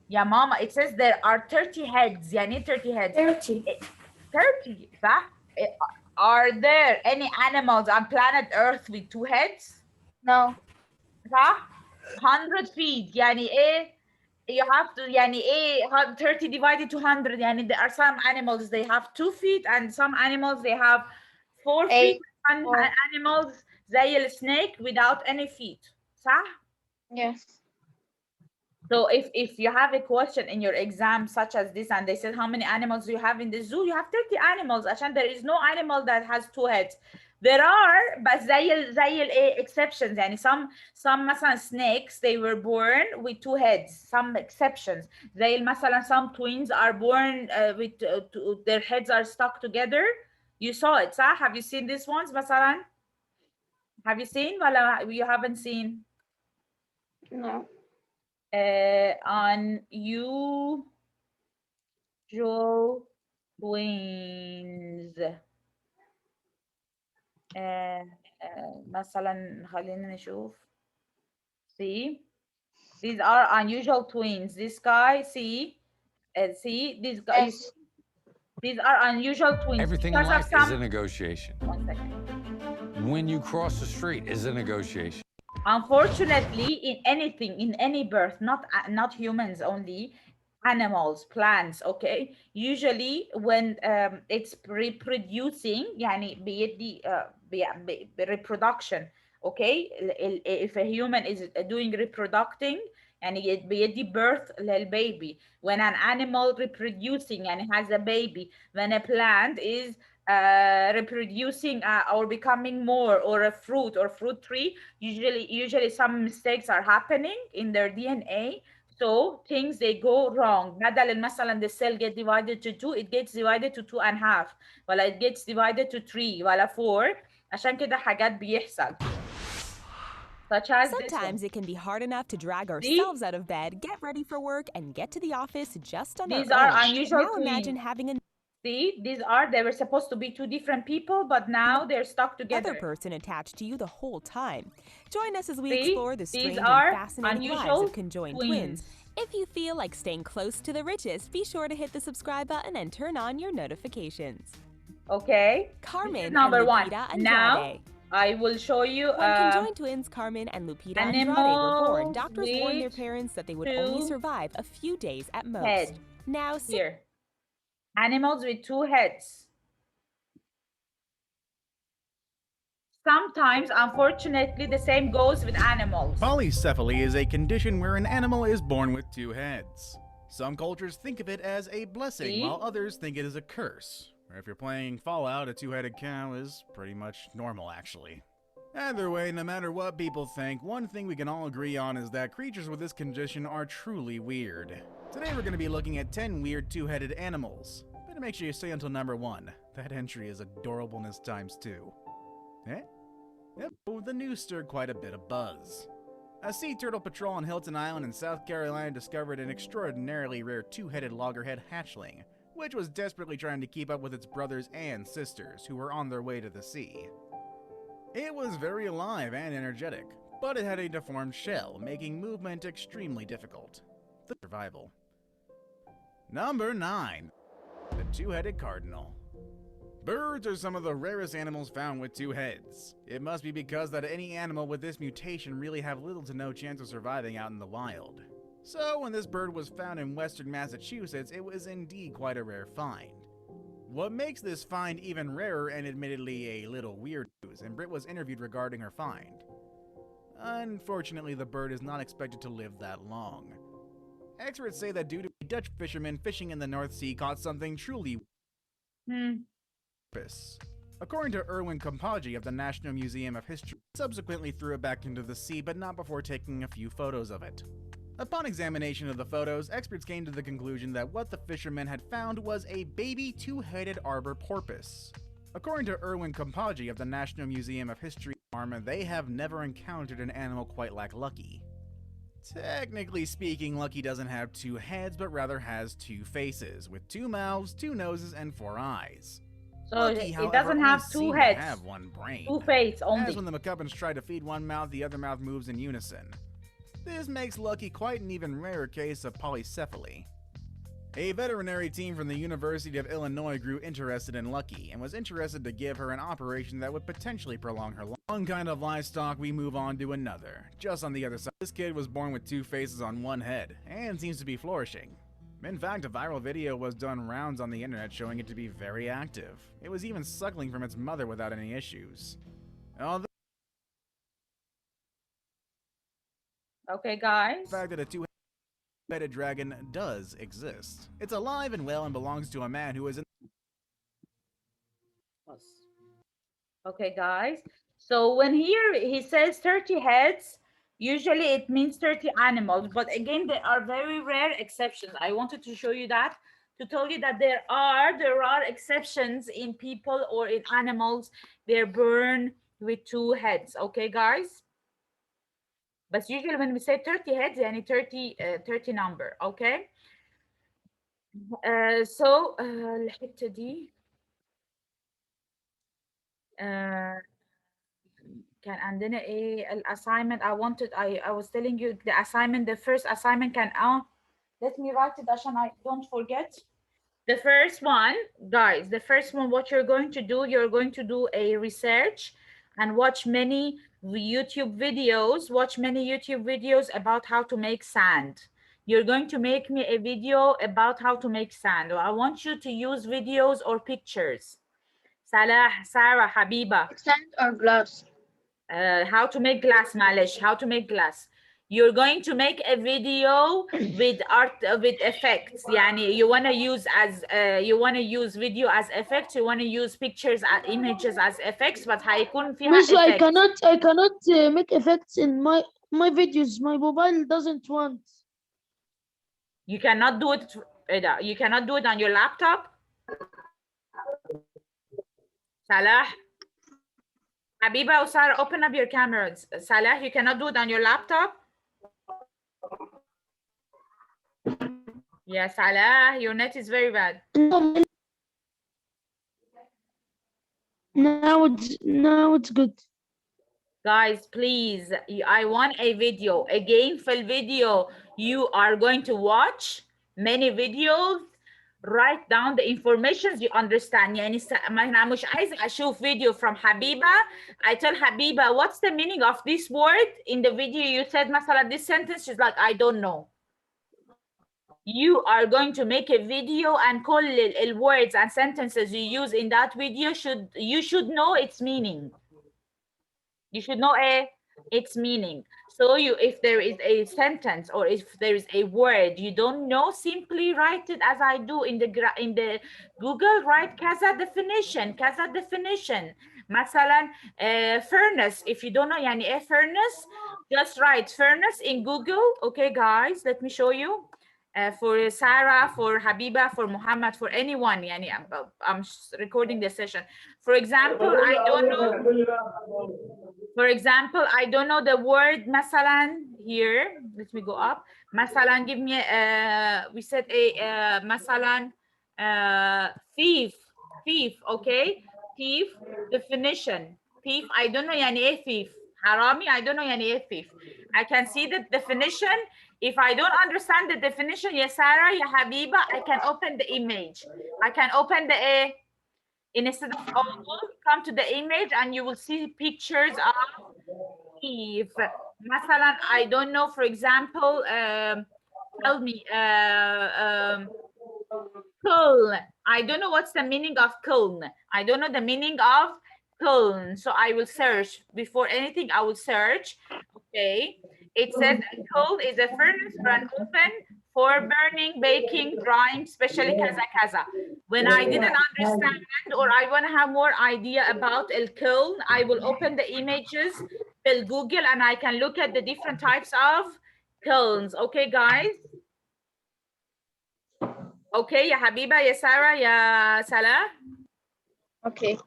Yeah, mama, it says there are 30 heads. يعني 30 heads. 30. 30, صح? Are there any animals on planet Earth with 2 heads? No. صح؟ 100 feet. يعني ايه? You have to يعني ايه 30 divided to 100 يعني there are some animals they have 2 feet and some animals they have 4 feet and animals زي السنake without any feet. صح? Yes. So if you have a question in your exam such as this and they said how many animals do you have in the zoo, you have 30 animals عشان there is no animal that has 2 heads. There are but زي exceptions يعني some مثلا snakes they were born with 2 heads, some exceptions زي مثلا some twins are born with their heads are stuck together. You saw it, صح? Have you seen these ones مثلا? Have you seen ولا you haven't seen? No. Unusual twins. مثلا خلينا نشوف. See, these are unusual twins. This guy, see, these guys. Yes. These are unusual twins. Everything in life is a negotiation. 1 second. When you cross the street is a negotiation. Unfortunately, in anything, in any birth, not humans only, animals, plants, okay? Usually when it's reproducing يعني بيدي reproduction, okay? If a human is doing reproducing يعني بيدي birth للبيبي. When an animal reproducing يعني has a baby. When a plant is reproducing or becoming more, or a fruit or fruit tree, usually some mistakes are happening in their DNA. So things they go wrong. بدل مثلا the cell get divided to 2, it gets divided to 2.5. ولا it gets divided to 3 ولا 4. عشان كده حاجات بيحصل. Such as this one. Sometimes it can be hard enough to drag See? ourselves out of bed, get ready for work, and get to the office just on These our are own. unusual Now imagine twins. having See, they were supposed to be two different people, but now they're stuck another together. person attached to you the whole time. Join us as we See? explore the These strange and are fascinating lives unusual of conjoined twins. twins. If you feel like staying close to the richest, be sure to hit the subscribe button and turn on your notifications. Okay? Carmen This is and number one. Lupita Now, Andrade. I will show you When conjoined twins Carmen and Lupita Andrade were born, animals doctors warned their with parents that they would only 2 survive a few days at most. heads. Now, Here. Animals with 2 heads. Sometimes, unfortunately, the same goes with animals. Polycephaly is a condition where an animal is born with 2 heads. Some cultures think of it as a blessing, See? while others think it is a curse. Or if you're playing Fallout, a 2-headed cow is pretty much normal, actually. Either way, no matter what people think, one thing we can all agree on is that creatures with this condition are truly weird. Today we're going to be looking at 10 weird 2-headed animals. Better make sure you stay until number 1. That entry is adorableness times 2. Eh? Yep, the news stirred quite a bit of buzz. A sea turtle patrol on Hilton Island in South Carolina discovered an extraordinarily rare 2-headed loggerhead hatchling, which was desperately trying to keep up with its brothers and sisters, who were on their way to the sea. It was very alive and energetic, but it had a deformed shell, making movement extremely difficult. The survival. Number 9. The 2-headed cardinal. Birds are some of the rarest animals found with 2 heads. It must be because that any animal with this mutation really have little to no chance of surviving out in the wild. So when this bird was found in western Massachusetts, it was indeed quite a rare find. What makes this find even rarer and admittedly a little weird news, and Britt was interviewed regarding her find. Unfortunately, the bird is not expected to live that long. Experts say that due to a Dutch fisherman fishing in the North Sea caught something truly According to Erwin Kompagi of the National Museum of History, he subsequently threw it back into the sea, but not before taking a few photos of it. Upon examination of the photos, experts came to the conclusion that what the fishermen had found was a baby 2-headed arbor porpoise. According to Erwin Kompagi of the National Museum of History, they have never encountered an animal quite like Lucky. Technically speaking, Lucky doesn't have 2 heads, but rather has 2 faces, with 2 mouths, 2 noses, and 4 eyes. So Lucky, it however, doesn't have only 2 seemed to heads. have 1 brain. 2 faces As only. when the MacGuffins try to feed one mouth, the other mouth moves in unison. This makes Lucky quite an even rarer case of polycephaly. A veterinary team from the University of Illinois grew interested in Lucky and was interested to give her an operation that would potentially prolong her life. One kind of livestock, we move on to another. Just on the other side, this kid was born with 2 faces on 1 head and seems to be flourishing. In fact, a viral video was done rounds on the internet showing it to be very active. It was even suckling from its mother without any issues. Although Okay, guys. the fact that a 2-headed dragon does exist. It's alive and well and belongs to a man who is in Okay, guys. So when here he says 30 heads, usually it means 30 animals. But again, there are very rare exceptions. I wanted to show you that to tell you that there are exceptions in people or in animals. They're born with 2 heads. Okay, guys. But usually when we say 30 heads, يعني 30 number. Okay. So الحتة دي كان عندنا ايه الاساينمنت I was telling you the assignment, the first assignment can let me write it عشان I don't forget. The first one, guys, the first one, what you're going to do, you're going to do a research and watch many YouTube videos about how to make sand. you're going to make me a video about how to make sand. I want you to use videos or pictures. Salah, Sarah, Habiba. Sand or glass? How to make glass, معلش, how to make glass. You're going to make a video with art, with effects. يعني you want to use video as effects, you want to use pictures and images as effects, but هيكون فيها Miss, I effects. cannot make effects in my videos. My mobile doesn't want. You cannot do it. You cannot do it on your laptop. Salah, Habiba or Sarah, open up your cameras. Salah, you cannot do it on your laptop. Yeah, Salah, your net is very bad. Now it's good. Guys, please, I want a video, a gainful video. You are going to watch many videos. Write down the informations you understand. يعني أنا مش عايزة أشوف video from Habiba. I tell Habiba, what's the meaning of this word? In the video you said مثلا this sentence, she's like, I don't know. You are going to make a video and call words and sentences you use in that video. You should know its meaning. You should know its meaning. So if there is a sentence or if there is a word you don't know, simply write it as I do in the Google. Write kaza definition. مثلا furnace. If you don't know يعني a furnace, just write furnace in Google. Okay, guys, let me show you. For Sarah, for Habiba, for Muhammad, for anyone. يعني I'm recording the session. For example, I don't know. For example, I don't know the word مثلا here. Let me go up. مثلا, give me we said a مثلا thief, okay? Thief definition. Thief, I don't know يعني ايه thief. حرامي, I don't know يعني ايه thief. I can see the definition. If I don't understand the definition, ya Sarah, ya Habiba, I can open the image. I can open the instead of all, come to the image and you will see pictures of thief. مثلا, I don't know, for example, tell me, Köln. I don't know what's the meaning of Köln. I don't know the meaning of Köln. So I will search. Before anything, I will search. Okay. It says Köln is a furnace for an oven for burning, baking, drying, especially kaza kaza. When I didn't understand or I want to have more idea about El Köln, I will open the images, will Google, and I can look at the different types of Kölns. Okay, guys? Okay, ya Habiba, ya Sarah, ya Salah? Okay.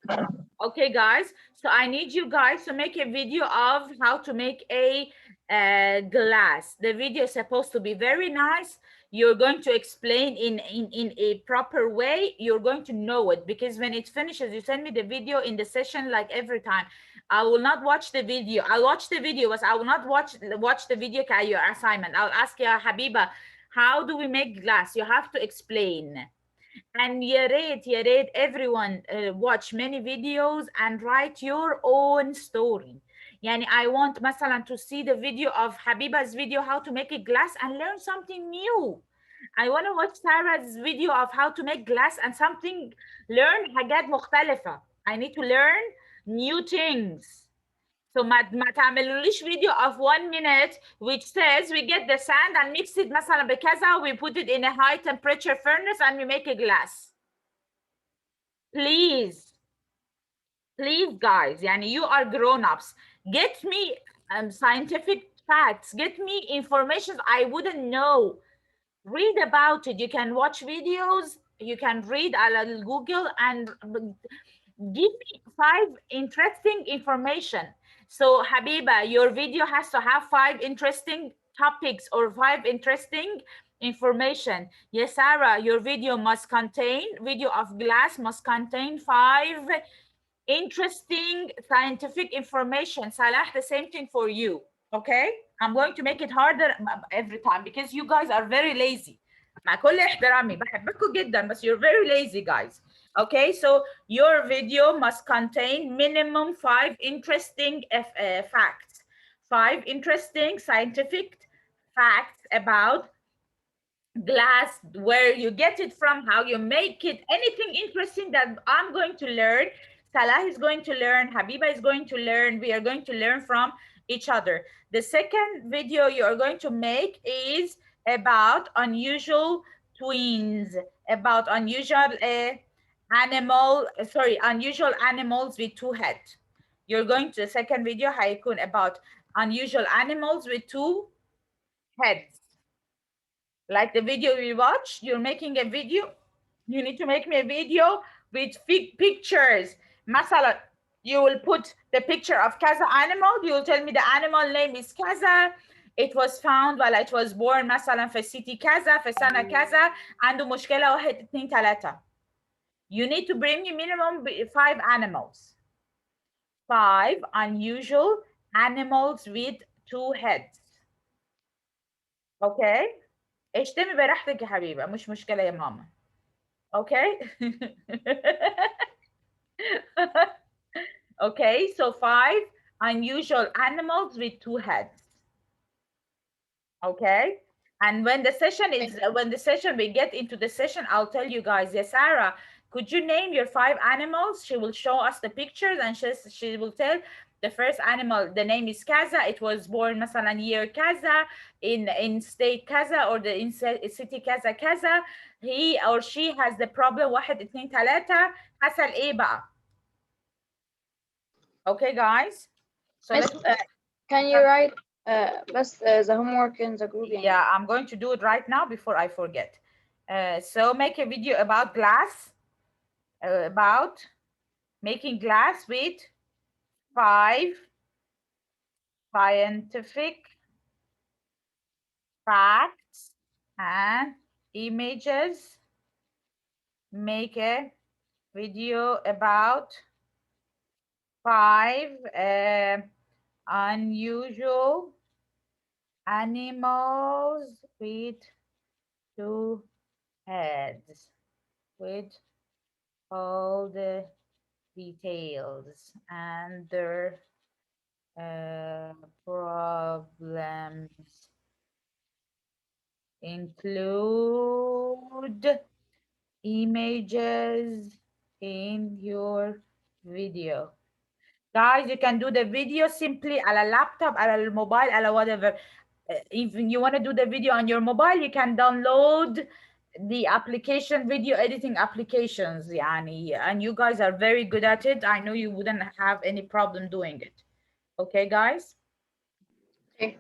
Okay, guys. So I need you guys to make a video of how to make a glass. The video is supposed to be very nice. You're going to explain in a proper way. You're going to know it because when it finishes, you send me the video in the session like every time. I will not watch the video. I'll watch the video, but I will not watch the video as your assignment. I'll ask you, Habiba, how do we make glass? You have to explain. And يا ريت everyone watch many videos and write your own story. يعني I want مثلا to see the video of Habiba's video how to make a glass and learn something new. I want to watch Sarah's video of how to make glass and learn حاجات مختلفة. I need to learn new things. So ما تعملوليش video of 1 minute which says we get the sand and mix it مثلا بكذا, we put it in a high temperature furnace and we make a glass. Please guys, يعني you are grown-ups. Get me scientific facts. Get me information I wouldn't know. Read about it. You can watch videos. You can read على Google and give me 5 interesting information. So Habiba, your video has to have 5 interesting topics or 5 interesting information. Yes, Sarah, your video of glass must contain 5 interesting scientific information. Salah, the same thing for you. Okay? I'm going to make it harder every time because you guys are very lazy. مع كل احترامي بحبكم جدا بس you're very lazy guys. Okay, so your video must contain minimum 5 interesting facts. 5 interesting scientific facts about glass, where you get it from, how you make it, anything interesting that I'm going to learn, Salah is going to learn, Habiba is going to learn, we are going to learn from each other. The second video you are going to make is about unusual twins, about unusual unusual animals with two heads. You're going to, the second video هيكون about unusual animals with two heads. Like the video we watched, you're making a video, you need to make me a video with pictures. Masala, you will put the picture of kaza animal, you will tell me the animal name is kaza, it was found while it was born مثلا في city كذا في سنة كذا عنده مشكلة واحد اتنين تلاتة. You need to bring me minimum 5 animals. 5 unusual animals with 2 heads. Okay? اشتمي براحتك يا حبيبة، مش مشكلة يا ماما. Okay? Okay, so 5 unusual animals with 2 heads. Okay? And when the session we get into the session, I'll tell you guys, yes, Sarah, could you name your 5 animals? She will show us the pictures and she will tell the first animal, the name is Kaza, it was born مثلا year Kaza, in state Kaza, or the in city Kaza Kaza, he or she has the problem واحد اتنين تلاتة، حصل ايه بقى. Okay guys, so Miss, let's can you write بس the homework in the group يعني. Yeah, I'm going to do it right now before I forget. So make a video about glass, about making glass with 5 scientific facts and images. Make a video about 5 unusual animals with 2 heads, with all the details and their problems. Include images in your video. Guys, you can do the video simply على laptop, على الموبايل, على whatever. If you want to do the video on your mobile, you can download the application, video editing applications, يعني, and you guys are very good at it. I know you wouldn't have any problem doing it. Okay, guys? Okay.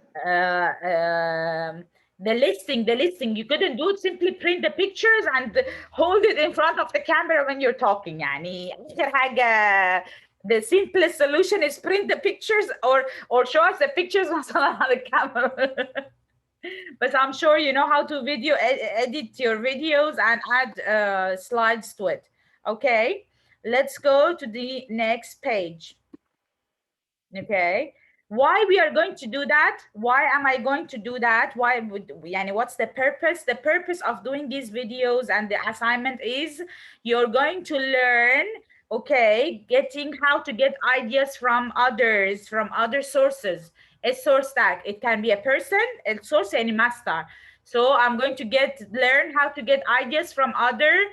The listing, you couldn't do it, simply print the pictures and hold it in front of the camera when you're talking. يعني آخر حاجة, the simplest solution is print the pictures or show us the pictures on the camera. But I'm sure you know how to video edit your videos and add slides to it. Okay, let's go to the next page. Okay, why we are going to do that? Why am I going to do that? Why would we, and what's the purpose? The purpose of doing these videos and the assignment is you're going to learn, okay, getting how to get ideas from others, from other sources. A source tag, it can be a person, a source, any master. So I'm going to learn how to get ideas from other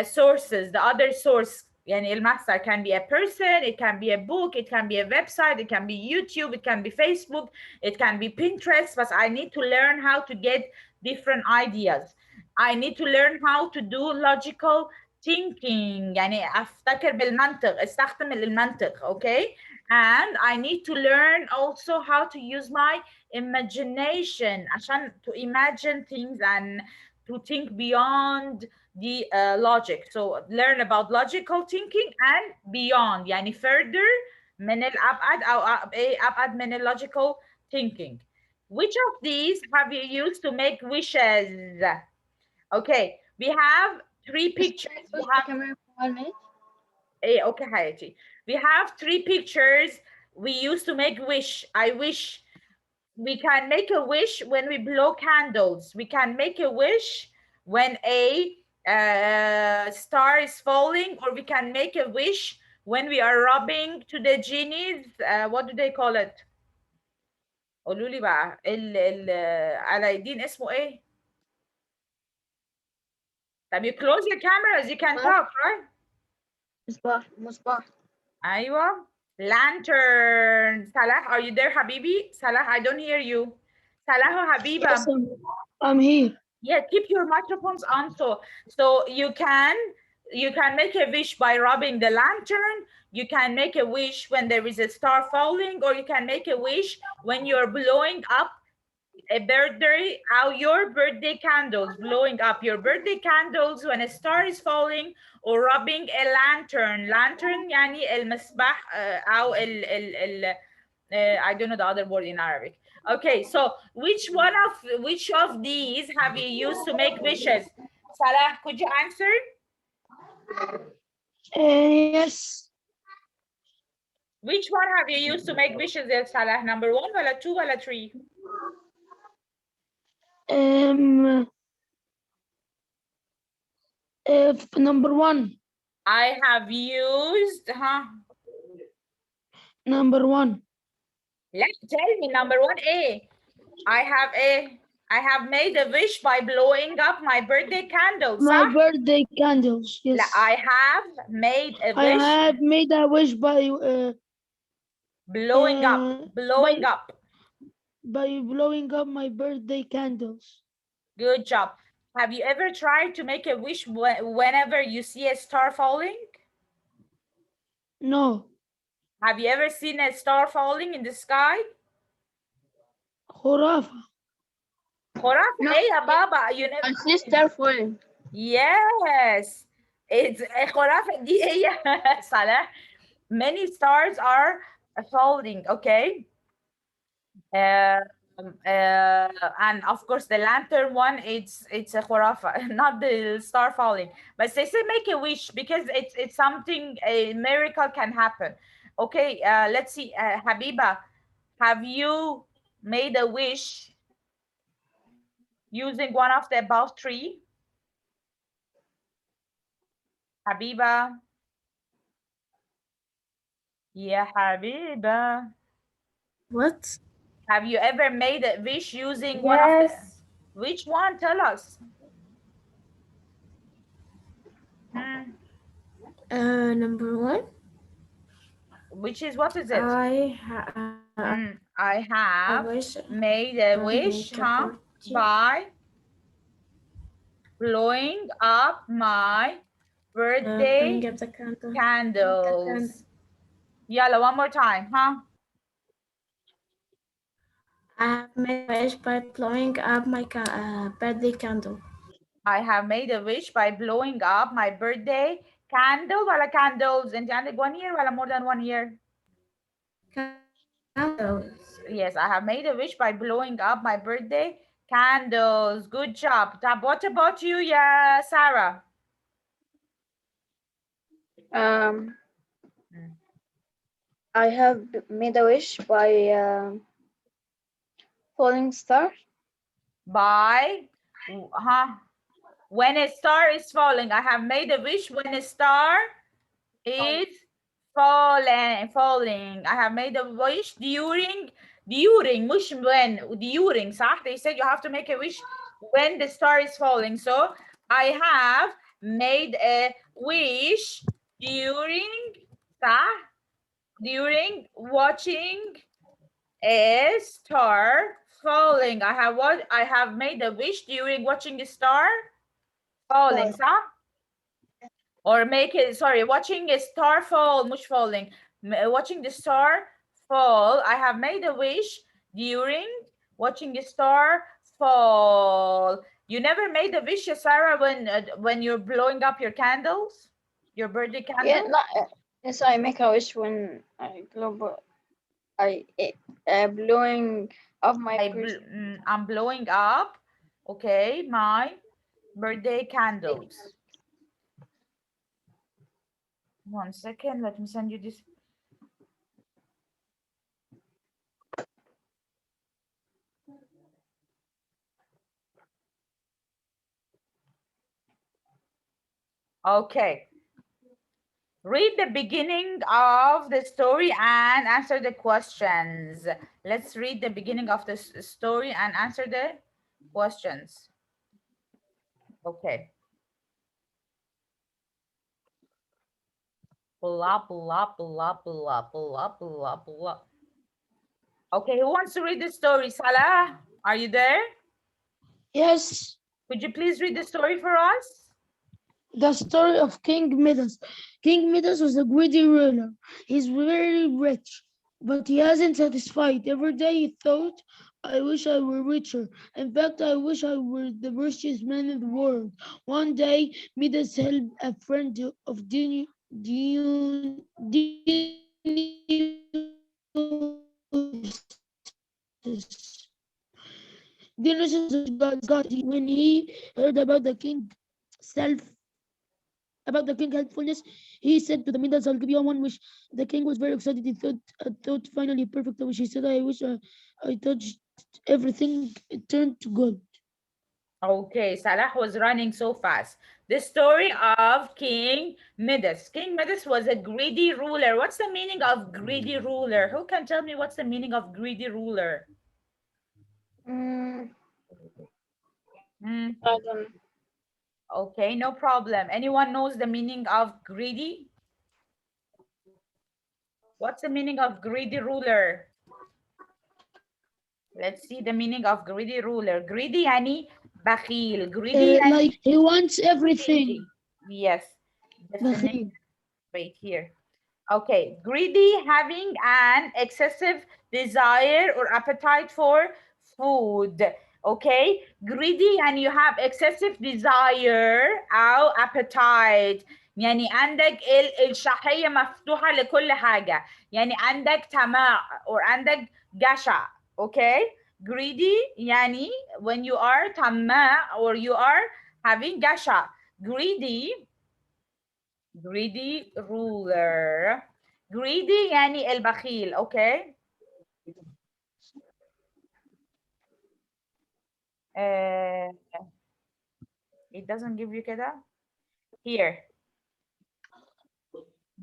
sources, the other source. يعني الماster can be a person, it can be a book, it can be a website, it can be YouTube, it can be Facebook, it can be Pinterest, but I need to learn how to get different ideas. I need to learn how to do logical thinking, يعني أفتكر بالمنطق، استخدم المنطق, okay? And I need to learn also how to use my imagination عشان to imagine things and to think beyond the logic. So learn about logical thinking and beyond, يعني further من الأبعد أو أبعد من logical thinking. Which of these have you used to make wishes? Okay, we have 3 pictures. We have, camera for 1 minute. okay, حياتي. We have 3 pictures. We used to make wish. I wish. We can make a wish when we blow candles. We can make a wish when a star is falling, or we can make a wish when we are rubbing to the genies. What do they call it? قولوا لي بقى على الدين اسمه ايه؟ طب you close your cameras, you can talk, right? مصباح. أيوة. Lantern. Salah, are you there, Habibi? Salah, I don't hear you. Salah or Habiba? Yes, I'm here. Yeah, keep your microphones on so you can make a wish by rubbing the lantern. You can make a wish when there is a star falling, or you can make a wish when you're blowing up your birthday candles, blowing up your birthday candles when a star is falling, or rubbing a lantern يعني المصباح أو ال I don't know the other word in Arabic. Okay, so which of these have you used to make wishes? Salah, could you answer? Yes. Which one have you used to make wishes, Salah? Number 1 ولا 2 ولا 3? Number 1. I have used, Number 1. Let's tell me number 1A. I have made a wish by blowing up my birthday candles. My birthday candles. Yes. I have made a wish. I have made a wish by blowing up. By blowing up my birthday candles. Good job. Have you ever tried to make a wish whenever you see a star falling? No. Have you ever seen a star falling in the sky? خرافة. خرافة. No. Hey, Baba, you never. I see star falling. Yes. It's خرافة دي هي صلاح. Many stars are falling, okay? And of course the lantern one, it's a khurafa, not the star falling, but they say make a wish because it's something, a miracle can happen. Okay, let's see, Habiba, have you made a wish using one of the above 3? Habiba, yeah, Habiba, What? have you ever made a wish using one of the, which one? Tell us. Number 1. Which is, what is it? I have wish made a wish, by blowing up my birthday bring up the candle. candles. Yalla, one more time, I have made a wish by blowing up my birthday candle. I have made a wish by blowing up my birthday candle ولا candles. انت عندك 1 year ولا more than 1 year? Candles. Yes, I have made a wish by blowing up my birthday candles. Good job. What about you, yeah, Sarah? I have made a wish by falling star. By, when a star is falling. I have made a wish when a star is falling. I have made a wish during مش when, during صح? They said you have to make a wish when the star is falling. So I have made a wish during صح? During watching a star falling. I have made a wish during watching a star falling, صح? Or watching a star fall, مش falling. Watching the star fall. I have made a wish during watching a star fall. You never made a wish, Sarah, when you're blowing up your candles? Your birthday candles? Yeah, no, yes, I make a wish when I blowing up my I'm blowing up, okay, my birthday candles. 1 second, let me send you this. Okay. Read the beginning of the story and answer the questions. Let's read the beginning of the story and answer the questions. Okay. Blah, blah, blah, blah, blah, blah, blah. Okay, who wants to read the story? Salah, are you there? Yes, Could you please read the story for us? the story of King Midas. King Midas was a greedy ruler. He's very rich, but he hasn't satisfied. Every day he thought, I wish I were richer. In fact, I wish I were the richest man in the world. One day, Midas helped a friend of Dionysus was a god. When he heard self about the king helpfulness, he said to the Midas, I'll give you one wish. The king was very excited. He thought finally perfect wish. He said, I wish I touched everything. It turned to gold. Okay, Salah was running so fast. The story of King Midas. King Midas was a greedy ruler. What's the meaning of greedy ruler? Who can tell me what's the meaning of greedy ruler? Mm, Hmm. I don't Okay, no problem. Anyone knows the meaning of greedy? What's the meaning of greedy ruler? Let's see the meaning of greedy ruler. Greedy yani bakhil. Greedy yani Like he wants everything. stingy. Yes. Definition. Bakhil. Wait here. Okay, greedy, having an excessive desire or appetite for food. Okay, greedy and you have excessive desire أو appetite. يعني عندك الشهية مفتوحة لكل حاجة. يعني عندك طمع or عندك جشع. Okay, greedy يعني when you are طماع or you are having جشع. Greedy ruler. Greedy يعني البخيل. Okay. Uh, it doesn't give you كده. Here.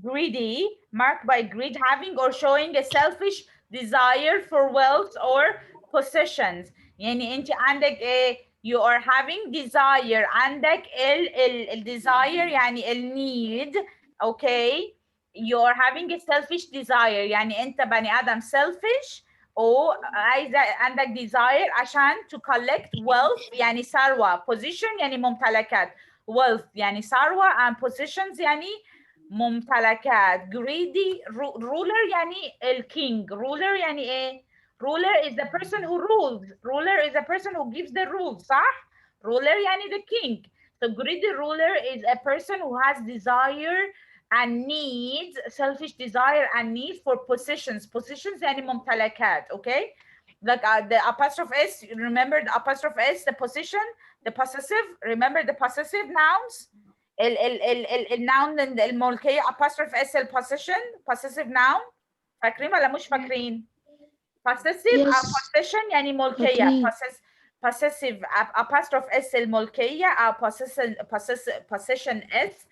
Greedy, marked by greed, having or showing a selfish desire for wealth or possessions. يعني انت عندك ايه؟ You are having desire. عندك ال desire يعني ال need. Okay. You are having a selfish desire. يعني انت بني ادم selfish او عايزه عندك desire عشان to collect wealth يعني ثروه. Position يعني ممتلكات. Wealth يعني ثروه and possessions يعني ممتلكات. greedy ruler يعني الking. ruler يعني ايه؟ ruler is the person who rules. ruler is the person who gives the rules. صح؟ ruler يعني the king. So greedy ruler is a person who has desire and needs, selfish desire and need for positions. Positions يعني ممتلكات. Okay? Like the apostrophe s, remember the apostrophe s, the position, the possessive, remember the possessive nouns. الناون الملكيه apostrophe s البوسيشن possessive noun. فاكرين ولا مش فاكرين؟ possessive Yes, possession يعني ملكيه. فاكرين. possessive apostrophe s الملكيه او possession s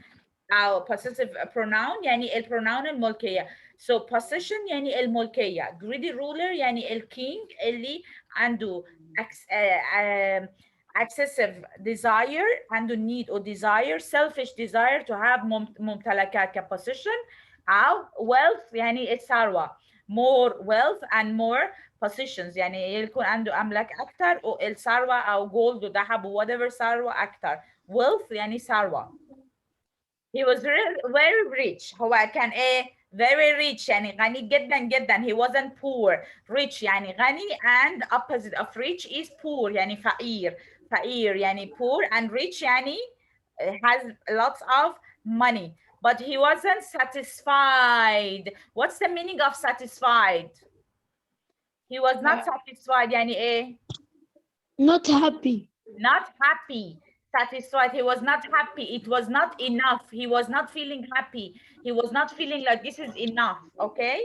او possessive pronoun يعني البروناون الملكيه. So possession يعني الملكيه. greedy ruler يعني الكينج اللي عنده excessive desire, عنده need or desire, selfish desire to have ممتلكات كposition أو wealth يعني الثروة. more wealth and more possessions يعني يكون عنده أملاك أكثر أو الثروة أو gold وذهب و whatever ثروة أكثر. wealth يعني ثروة. He was very rich. هو كان ايه؟ very rich يعني غني جدا جدا. He wasn't poor. Rich يعني غني and opposite of rich is poor يعني فقير. فقير يعني poor and rich يعني has lots of money. But he wasn't satisfied. What's the meaning of satisfied? He was not satisfied يعني ايه؟ Not happy. Not happy. Satisfied. He was not happy. It was not enough. He was not feeling happy. He was not feeling like this is enough. Okay.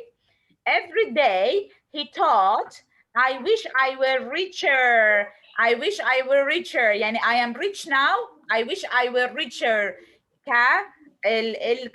Every day he thought, I wish I were richer. I wish I were richer. Yani I am rich now. I wish I were richer.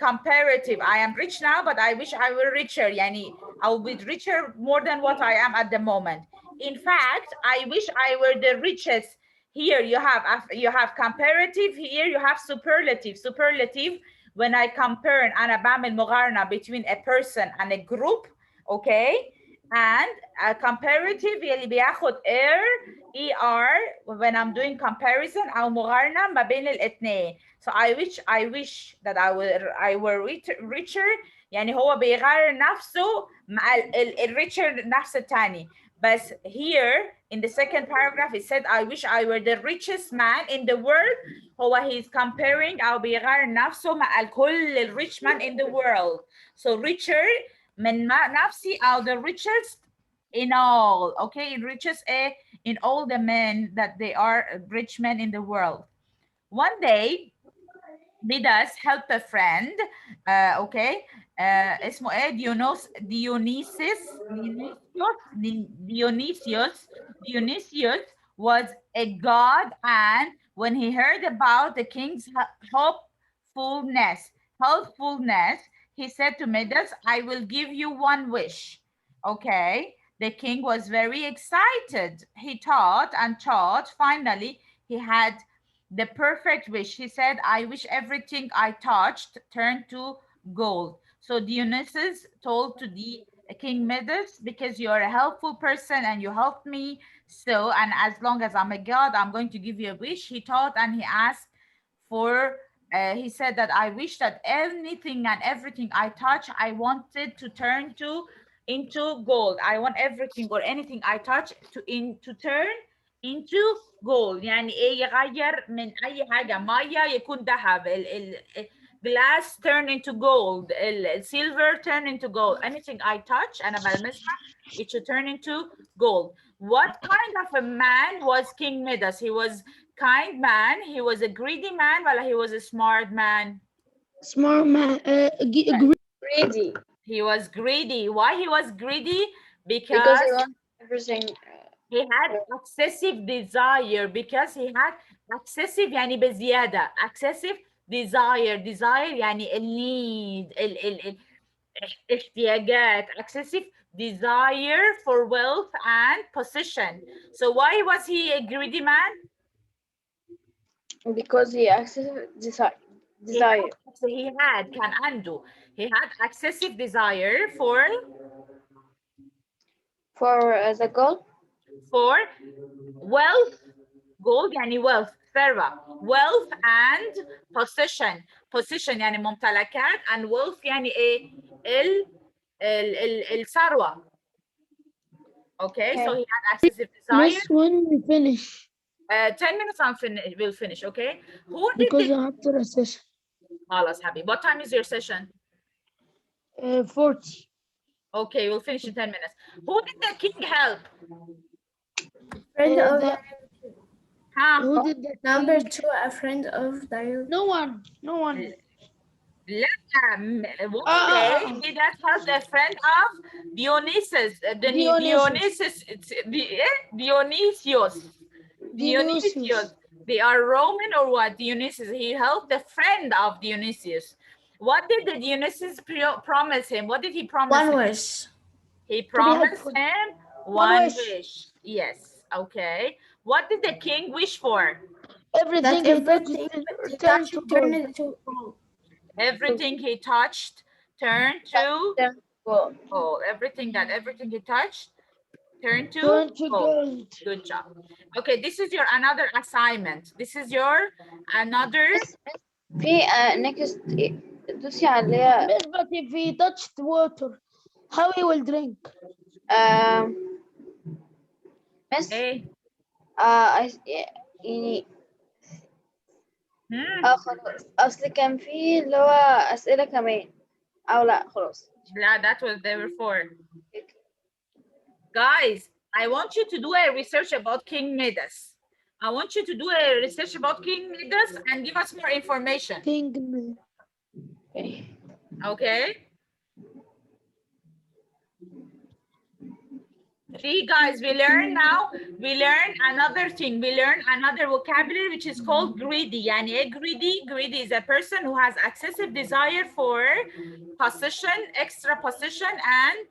Comparative. I am rich now, but I wish I were richer. Yani I will be richer more than what I am at the moment. In fact, I wish I were the richest. Here you have comparative. Here you have superlative. Superlative when I compare أنا بعمل مقارنة between a person and a group, okay, and a comparative يلي بياخد ER when I'm doing comparison أو مقارنة ما بين الاثنين. So I wish that I were richer. يعني هو بيغير نفسه مع الريتشر نفس الثاني. But here in the second paragraph it said I wish I were the richest man in the world. هو he's comparing أو بيغير نفسه مع كل rich man in the world. So richer من نفسي أو the richest in all. Okay, richest in all the men that they are rich men in the world. One day Midas helped a friend, okay, اسمه ايه Dionysius was a god, and when he heard about the king's healthfulness, he said to Midas, I will give you one wish. Okay, the king was very excited. He thought and thought. Finally, he had the perfect wish. He said, I wish everything I touched turned to gold. So Dionysus told to the King Midas, because you're a helpful person and you helped me, so, and as long as I'm a god, I'm going to give you a wish. He thought and he asked for, he said that I wish that anything and everything I touch, I wanted to turn into gold. I want everything or anything I touch to turn into gold. يعني ايه يغير من اي حاجه ميه يكون ذهب glass turn into gold silver turn into gold. Anything I touch انا بلمسها it should turn into gold. What kind of a man was King Midas? He was kind man, he was a greedy man, ولا he was a smart man? Smart man. Greedy. He was greedy. Why he was greedy? Because he wants everything. He had excessive desire, because he had excessive يعني بزيادة. Excessive desire يعني النيد احتياجات. Excessive desire for wealth and position. So why was he a greedy man? Because he excessive desire. كان عنده. He had excessive desire for the goal. For wealth. gold يعني wealth ثروة. wealth and position يعني ممتلكات, and wealth يعني ايه الثروة. Okay, so he had excessive desire. Miss, when we finish? 10 minutes we'll finish. Okay, who did Because I have to recession. خلاص حبيبي. What time is your session? 40. Okay, we'll finish in 10 minutes. Who did the king help? Friend of Who did that? number 2, a friend of Dario. No one. لا, one day Midas helped a friend of Dionysus. Dionysius. They are Roman or what? Dionysus. He helped a friend of Dionysius. What did the Dionysus promise him? What did he promise him? One wish. He promised him one wish. Yes. Okay. What did the king wish for? Everything he touched turned into gold. Everything he touched turned to gold. Everything he touched turned to gold. Good job. Okay, this is your another assignment. This is your another. في next دوسي عليها. But if he touched water, how he will drink? Miss. يعني خلاص اصل كان في اللي هو اسئله كمان او لا خلاص. لا, that was they were for. Guys, I want you to do a research about King Midas. I want you to do a research about King Midas and give us more information. King Midas. Okay. See, guys, we learn another thing. We learn another vocabulary, which is called greedy. يعني greedy is a person who has excessive desire for position, extra position, and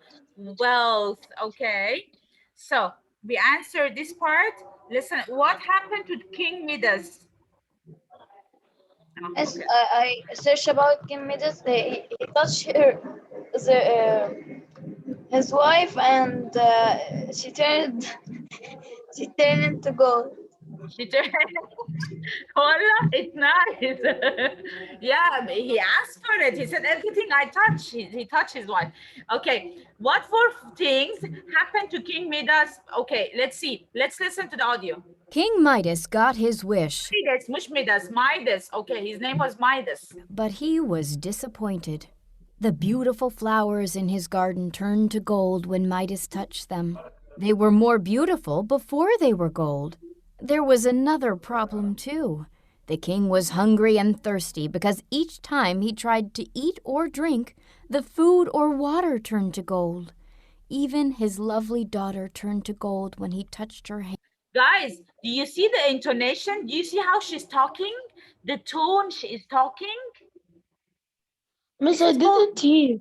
wealth. Okay, so we answered this part. Listen, what happened to King Midas? As Okay. I search about King Midas, he touched his wife, and she turned she turned into gold. She turned. Wallah, it's nice. Yeah, he asked for it. He said, everything I touch, he touched his wife. Okay, what four things happened to King Midas? Okay, let's see. Let's listen to the audio. King Midas got his wish, Midas, mush Midas, Midas. Okay, his name was Midas. but he was disappointed. The beautiful flowers in his garden turned to gold when Midas touched them. They were more beautiful before they were gold. There was another problem, too. The king was hungry and thirsty because each time he tried to eat or drink, the food or water turned to gold. Even his lovely daughter turned to gold when he touched her hand. Guys, do you see the intonation? Do you see how she's talking? The tone she is talking? Miss, I didn't hear.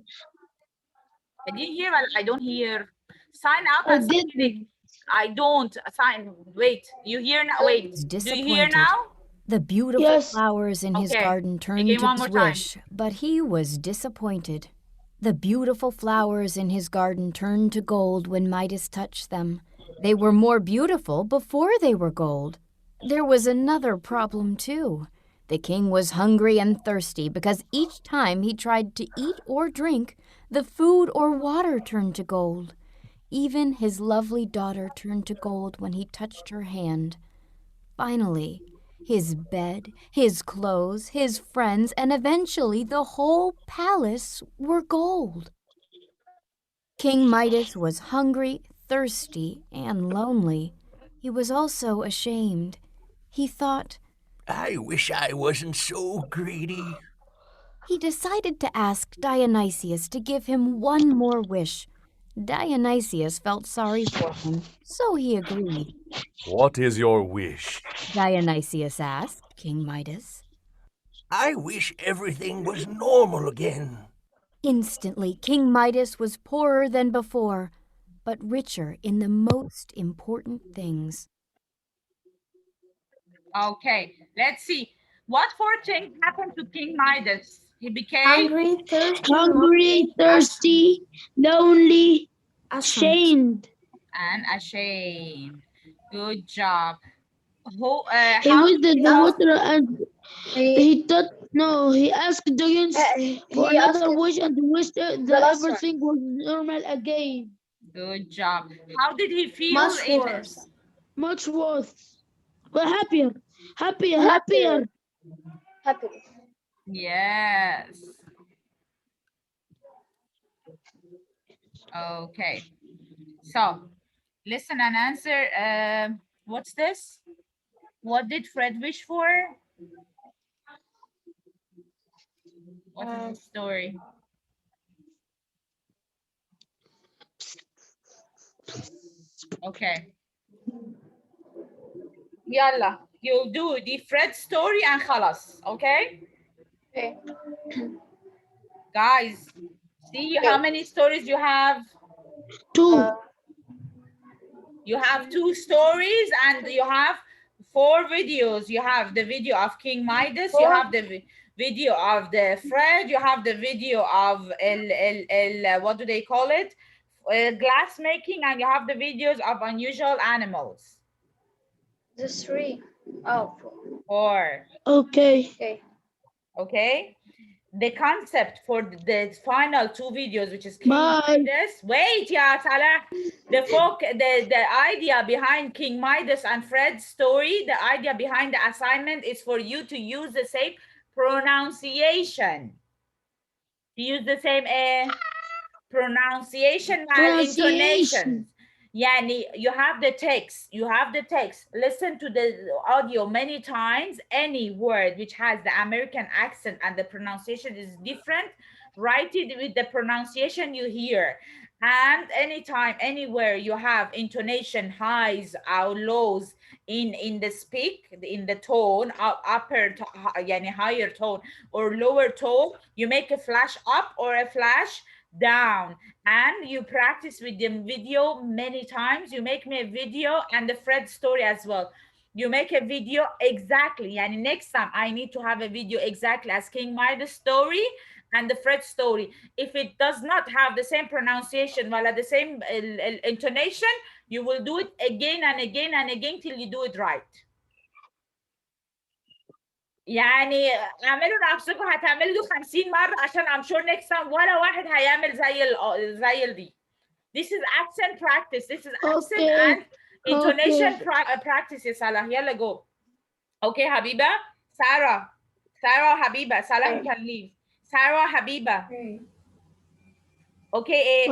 I didn't hear, I don't hear. Sign out I and sign in. didn't. I don't sign. Wait, you hear now? Wait, Was do you hear disappointed. now? The beautiful Yes. flowers in his Okay, garden turned again to one his more time. wish, but he was disappointed. The beautiful flowers in his garden turned to gold when Midas touched them. They were more beautiful before they were gold. There was another problem, too. The king was hungry and thirsty because each time he tried to eat or drink, the food or water turned to gold. Even his lovely daughter turned to gold when he touched her hand. Finally, his bed, his clothes, his friends, and eventually the whole palace were gold. King Midas was hungry, thirsty, and lonely. He was also ashamed. He thought, I wish I wasn't so greedy. he decided to ask Dionysius to give him one more wish. Dionysius felt sorry for him, so he agreed. What is your wish? Dionysius asked King Midas. I wish everything was normal again. Instantly, King Midas was poorer than before, but richer in the most important things. Okay, let's see. What four things happened to King Midas? He became Hungry, thirsty, Hungry, thirsty, lonely, ashamed. and ashamed. Good job. Who? He How? wished the water and He he asked the Dunes for he asked another wish and wished the that last one. everything was normal again. Good job. How did he feel? much worse. Much worse. Well, happier. Happier. Happy. Yes. Okay. So, listen and answer. What's this? What did Fred wish for? What is the story? Okay. Yalla, you'll do the Fred story and khalas, okay? Okay. Guys, see how many stories you have? 2. You have 2 stories and you have 4 videos. You have the video of King Midas, you have the video of the Fred, you have the video of what do they call it? Glass making, and you have the videos of unusual animals. The 3. Oh. 4. Okay. Okay. Okay. The concept for the final 2 videos, which is King Bye. Midas. Wait, yeah, Salah. The idea behind King Midas and Fred's story, the idea behind the assignment is for you to use the same pronunciation. To use the same pronunciation and intonation. Yani, you have the text. Listen to the audio many times. Any word which has the American accent and the pronunciation is different, write it with the pronunciation you hear. And anytime, anywhere you have intonation, highs or lows in the speak, in the tone, upper, yani higher tone or lower tone, you make a flash up or a flash down, and you practice with the video many times. You make me a video and the Fred story as well. You make a video exactly. يعني next time I need to have a video exactly as King Midas story and the Fred story. If it does not have the same pronunciation ولا the same intonation, you will do it again and again and again till you do it right. يعني اعملوا نفسكم هتعملوا 50 مرة عشان I'm sure next time ولا واحد هيعمل زي دي. This is accent practice. This is accent and intonation practice يا صلاح. يلا go. Okay, Habiba. Sarah. Habiba. Salah, you can leave. Sarah, Habiba. Okay,